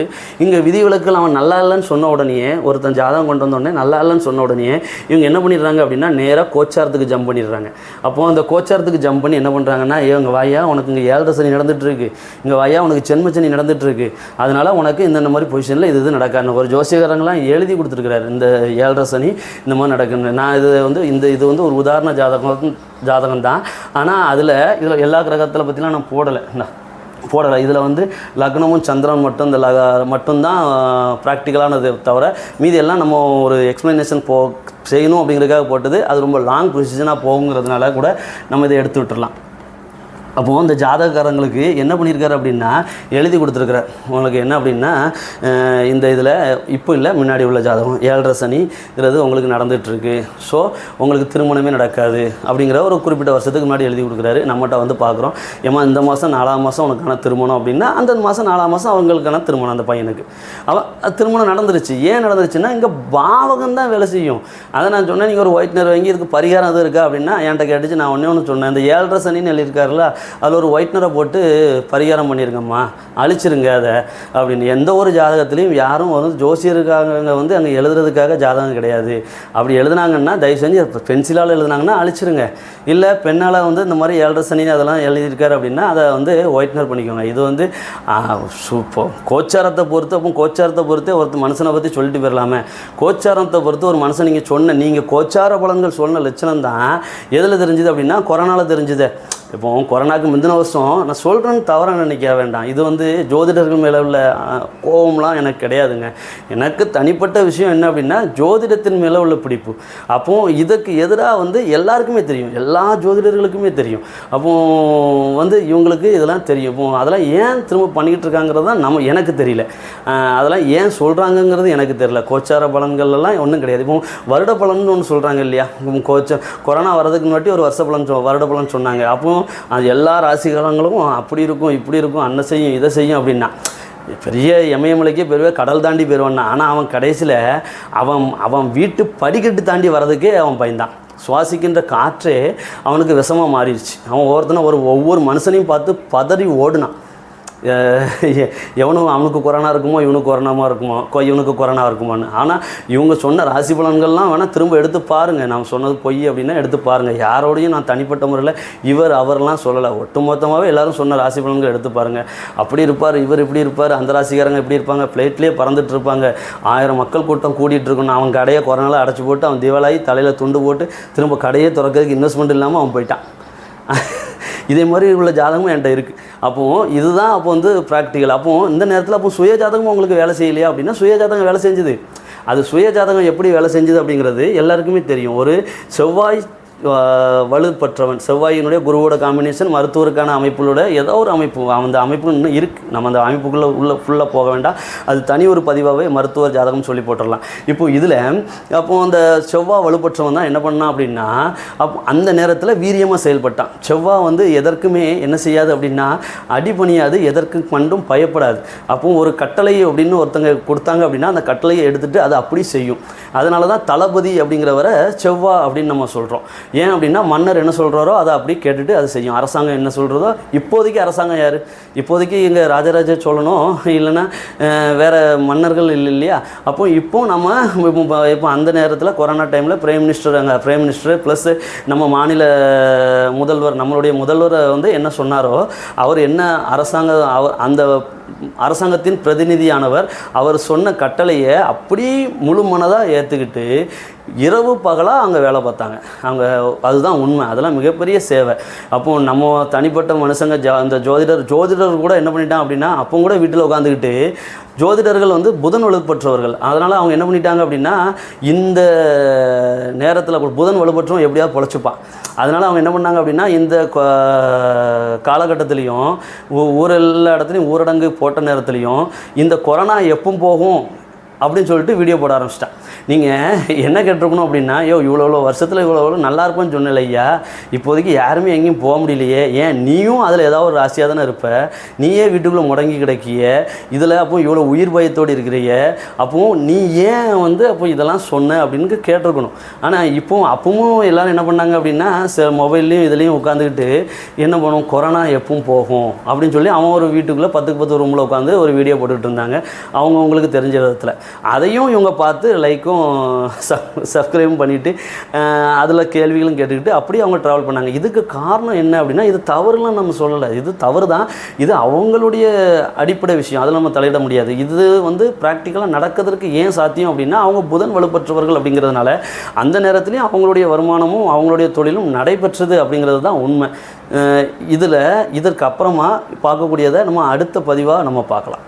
Speaker 1: இங்கே விதிவிலக்குகள் அவன் நல்லா இல்லைன்னு சொன்ன உடனே, ஒருத்தன் ஜாதகம் கொண்டு வந்தோடனே நல்லா இல்லைன்னு சொன்ன உடனே இவங்க என்ன பண்ணிடுறாங்க அப்படின்னா நேராக கோச்சாரத்துக்கு ஜம்ப் பண்ணிடுறாங்க. அப்போது அந்த கோச்சாரத்துக்கு ஜம்ப் பண்ணி என்ன பண்ணுறாங்கன்னா, இங்கே வாயா உனக்கு இங்கே 7 சனி நடந்துகிட்ருக்கு, இங்கே வாயா உனக்கு ஜென்மச்சனி நடந்துகிட்ருக்கு, அதனால் உனக்கு இந்த மாதிரி பொசிஷனில் இது நடக்காது. ஒரு ஜோசியக்காரங்களாம் எழுதி கொடுத்துருக்கிறாரு, இந்த 7 சனி இந்த மாதிரி நடக்குன்னு. நான் இது வந்து இது வந்து ஒரு உதாரண ஜாதகம் தான். ஆனால் இதில் எல்லா கிரகத்தில் பற்றிலாம் நான் போடலை. இதில் வந்து லக்னமும் சந்திரன் மட்டும் மட்டும்தான் ப்ராக்டிக்கலானது தவிர மீதி எல்லாம் நம்ம ஒரு எக்ஸ்ப்ளனேஷன் செய்யணும் அப்படிங்கிறதுக்காக போட்டது. அது ரொம்ப லாங் ப்ரொசீஜனாக போகுங்கிறதுனால கூட நம்ம இதை எடுத்து விட்டுடலாம். அப்போது இந்த ஜாதகக்காரங்களுக்கு என்ன பண்ணியிருக்காரு அப்படின்னா எழுதி கொடுத்துருக்குறார். உங்களுக்கு என்ன அப்படின்னா இந்த இதில் இப்போ இல்லை, முன்னாடி உள்ள ஜாதகம் 7 சனிங்கிறது உங்களுக்கு நடந்துகிட்ருக்கு, ஸோ உங்களுக்கு திருமணமே நடக்காது அப்படிங்கிற ஒரு குறிப்பிட்ட வருஷத்துக்கு முன்னாடி எழுதி கொடுக்குறாரு. நம்மகிட்ட வந்து பார்க்குறோம், ஏமா இந்த மாதம் 4ஆம் மாதம் உனக்கான திருமணம் அப்படின்னா அந்த மாதம் 4ஆம் மாதம் அவங்களுக்கான திருமணம், அந்த பையனுக்கு திருமணம் நடந்துருச்சு. ஏன் நடந்துருச்சுன்னா இங்கே பாவகம் தான் வேலை செய்யும். அதை நான் சொன்னேன், நீங்கள் ஒரு ஒயிட்னர் வாங்கி இதுக்கு பரிகாரம் எதுவும் இருக்கா அப்படின்னா என்கிட்ட கேட்டுச்சு. நான் ஒன்று சொன்னேன், இந்த 7 சனின்னு எழுதியிருக்காருல அதில் ஒரு ஒயிட்னரை போட்டு பரிகாரம் பண்ணியிருக்கம்மா, அழிச்சிருங்க அதை அப்படின்னு. எந்த ஒரு ஜாதகத்துலேயும் யாரும் வந்து ஜோசியருக்காக வந்து அங்கே எழுதுறதுக்காக ஜாதகம் கிடையாது. அப்படி எழுதுனாங்கன்னா தயவு செஞ்சு பென்சிலால் எழுதுனாங்கன்னா அழிச்சிருங்க. இல்லை பெண்ணால் வந்து இந்த மாதிரி 7 சனி அதெல்லாம் எழுதியிருக்காரு அப்படின்னா அதை வந்து ஒயிட்னர் பண்ணிக்கோங்க. இது வந்து கோச்சாரத்தை பொறுத்து, அப்போ கோச்சாரத்தை பொறுத்தே ஒரு மனுஷனை பற்றி சொல்லிட்டு போயிடலாமே. கோச்சாரத்தை பொறுத்து ஒரு மனுஷன் நீங்கள் கோச்சார பலன்கள் சொன்ன லட்சணம் தான் எதில் தெரிஞ்சுது அப்படின்னா கொரோனாவில் தெரிஞ்சுது. இப்போ கொரோனாவுக்கு முந்தின வருஷம் நான் சொல்கிறேன்னு தவறாக நினைக்க வேண்டாம். இது வந்து ஜோதிடர்கள் மேலே உள்ள கோபம்லாம் எனக்கு கிடையாதுங்க. எனக்கு தனிப்பட்ட விஷயம் என்ன அப்படின்னா ஜோதிடத்தின் மேலே உள்ள பிடிப்பு. அப்போது இதுக்கு எதிராக வந்து எல்லாருக்குமே தெரியும், எல்லா ஜோதிடர்களுக்குமே தெரியும். அப்போது வந்து இவங்களுக்கு இதெல்லாம் தெரியும். இப்போ அதெல்லாம் ஏன் திரும்ப பண்ணிக்கிட்டு இருக்காங்கிறது தான் எனக்கு தெரியல. அதெல்லாம் ஏன் சொல்கிறாங்கங்கிறது எனக்கு தெரியல. கோச்சார பலன்கள்லாம் ஒன்றும் கிடையாது. இப்போ வருட பலன்னு ஒன்று சொல்கிறாங்க இல்லையா, கொரோனா வர்றதுக்கு முன்னாடி ஒரு வருஷ பலன் வருட பலன் சொன்னாங்க. அப்போ அது எல்லா ராசிகாரங்களும் அப்படி இருக்கும் இப்படி இருக்கும், அன்ன செய்யும் இதை செய்யும் அப்படின்னா பெரிய இமயமலைக்கே பெரிய கடல் தாண்டி போயிடுவான்னா. ஆனால் அவன் கடைசியில் அவன் வீட்டு படிக்கட்டு தாண்டி வர்றதுக்கே அவன் பயந்தான். சுவாசிக்கின்ற காற்றே அவனுக்கு விஷமாக மாறிடுச்சு. அவன் ஒவ்வொரு மனுஷனையும் பார்த்து பதறி ஓடுனான். எவனும் அவனுக்கு கொரோனா இருக்குமோ இவனுக்கு இவனுக்கு கொரோனா இருக்குமான்னு. ஆனால் இவங்க சொன்ன ராசி பலன்கள்லாம் வேணால் திரும்ப எடுத்து பாருங்கள். நான் சொன்னது பொய் அப்படின்னா எடுத்து பாருங்கள். யாரோடையும் நான் தனிப்பட்ட முறையில் அவர்லாம் சொல்லலை. ஒட்டுமொத்தமாகவே எல்லோரும் சொன்ன ராசி பலன்கள் எடுத்து பாருங்கள். அப்படி இருப்பார், இவர் இப்படி இருப்பார், அந்த ராசிக்காரங்க இப்படி இருப்பாங்க, ஃப்ளைட்லேயே பறந்துட்டு இருப்பாங்க, 1000 மக்கள் கூட்டம் கூட்டிகிட்டு இருக்கணும், அவன் கடையை கொரோனாவில் அடைச்சி போட்டு அவன் திவாலாகி தலையில் துண்டு போட்டு திரும்ப கடையே திறக்கிறதுக்கு இன்வெஸ்ட்மெண்ட் இல்லாமல் அவன் போயிட்டான். இதே மாதிரி உள்ள ஜாதகமும் என்கிட்ட இருக்குது. அப்போது இதுதான் அப்போ ப்ராக்டிக்கல். அப்போது இந்த நேரத்தில் அப்போ சுய ஜாதகம் உங்களுக்கு வேலை செய்யலையா அப்படின்னா சுய ஜாதகம் வேலை செஞ்சுது. அது சுய ஜாதகம் எப்படி வேலை செஞ்சுது அப்படிங்கிறது எல்லாருக்குமே தெரியும். ஒரு செவ்வாய் வலுப்பற்றவன், செவ்வாயினுடைய குருவோட காம்பினேஷன், மருத்துவருக்கான அமைப்புகளோட ஏதோ ஒரு அமைப்பு, அந்த அமைப்பு இன்னும் இருக்குது. நம்ம அந்த அமைப்புக்குள்ளே ஃபுல்லாக போக வேண்டாம். அது தனி ஒரு பதிவாகவே மருத்துவ ஜாதகம் சொல்லி போட்டுடலாம். இப்போது இதில் அப்போது அந்த செவ்வாய் வலுப்பற்றவன் தான் என்ன பண்ணான் அப்படின்னா அந்த நேரத்தில் வீரியமாக செயல்பட்டான். செவ்வாய் எதற்குமே என்ன செய்யாது அப்படின்னா அடிபணியாது, எதற்கு கண்டும் பயப்படாது. அப்போ ஒரு கட்டளை அப்படின்னு ஒருத்தங்க கொடுத்தாங்க அப்படின்னா அந்த கட்டளையை எடுத்துகிட்டு அதை அப்படி செய்யும். அதனால தான் தளபதி அப்படிங்கிறவரை செவ்வாய் அப்படின்னு நம்ம சொல்கிறோம். ஏன் அப்படின்னா மன்னர் என்ன சொல்கிறாரோ அதை அப்படி கேட்டுட்டு அதை செய்யும். அரசாங்கம் என்ன சொல்கிறதோ, இப்போதைக்கு அரசாங்கம் யார்? இப்போதைக்கு எங்கள் ராஜராஜ சோழனும் இல்லைன்னா வேறு மன்னர்கள் இல்லை இல்லையா? இப்போ நம்ம இப்போ அந்த நேரத்தில் கொரோனா டைமில் பிரைம் மினிஸ்டர் ப்ளஸ் நம்ம மாநில முதல்வர், நம்மளுடைய முதல்வர் என்ன சொன்னாரோ, அவர் என்ன அந்த அரசாங்கத்தின் பிரதிநிதியானவர் அவர் சொன்ன கட்டளையை அப்படி முழு மனதாக ஏற்றுக்கிட்டு இரவு பகலாக அங்கே வேலை பார்த்தாங்க. அதுதான் உண்மை. அதெல்லாம் மிகப்பெரிய சேவை. அப்போது நம்ம தனிப்பட்ட மனுஷங்க அந்த ஜோதிடர் கூட என்ன பண்ணிட்டான் அப்படின்னா அப்போ கூட வீட்டில் உட்காந்துக்கிட்டு ஜோதிடர்கள் புதன் வலுப்பற்றவர்கள். அதனால் அவங்க என்ன பண்ணிட்டாங்க அப்படின்னா இந்த நேரத்தில் புதன் வலுப்பற்றவன் எப்படியாவது பொழைச்சிப்பான். அதனால் அவங்க என்ன பண்ணாங்க அப்படின்னா இந்த காலகட்டத்துலேயும் எல்லா இடத்துலையும் ஊரடங்கு போட்ட நேரத்துலையும் இந்த கொரோனா எப்போ போகும் அப்படின்னு சொல்லிட்டு வீடியோ போட ஆரம்பிச்சிட்டான். நீங்கள் என்ன கேட்டிருக்கணும் அப்படின்னா, இவ்வளோ வருஷத்தில் இவ்வளோ நல்லா இருப்பேன்னு சொன்னல ஐயா, இப்போதைக்கு யாருமே எங்கேயும் போக முடியலையே, ஏன் நீயும் அதில் ஏதாவது ஒரு ராசியாக தானே இருப்ப, நீயே வீட்டுக்குள்ளே முடங்கி கிடக்கிய, இதில் அப்போ இவ்வளோ உயிர் பயத்தோடு இருக்கிறீங்க, அப்போது நீ ஏன் அப்போ இதெல்லாம் சொன்ன அப்படின்னு கேட்டிருக்கணும். ஆனால் அப்பவும் எல்லோரும் என்ன பண்ணாங்க அப்படின்னா மொபைல்லையும் இதுலேயும் உட்காந்துக்கிட்டு என்ன பண்ணுவோம், கொரோனா எப்பவும் போகும் அப்படின்னு சொல்லி அவன் ஒரு வீட்டுக்குள்ளே 10க்கு 10 ரூமில் உட்காந்து ஒரு வீடியோ போட்டுக்கிட்டு இருந்தாங்க அவங்களுக்கு தெரிஞ்ச விதத்தில். அதையும் இவங்க பார்த்து லைக்கும் சப்ஸ்கிரைபும் பண்ணிவிட்டு அதில் கேள்விகளும் கேட்டுக்கிட்டு அப்படியே அவங்க ட்ராவல் பண்ணாங்க. இதுக்கு காரணம் என்ன அப்படின்னா இது தவறுலாம் நம்ம சொல்லலை, இது தவறு தான், இது அவங்களுடைய அடிப்படை விஷயம், அதில் நம்ம தலையிட முடியாது. இது ப்ராக்டிக்கலாக நடக்கிறதுக்கு ஏன் சாத்தியம் அப்படின்னா அவங்க புதன் வலுப்பற்றவர்கள் அப்படிங்கிறதுனால அந்த நேரத்துலையும் அவங்களுடைய வருமானமும் அவங்களுடைய தொழிலும் நடைபெற்றது அப்படிங்கிறது தான் உண்மை. இதற்கு அப்புறமா பார்க்கக்கூடியதை நம்ம அடுத்த பதிவாக நம்ம பார்க்கலாம்.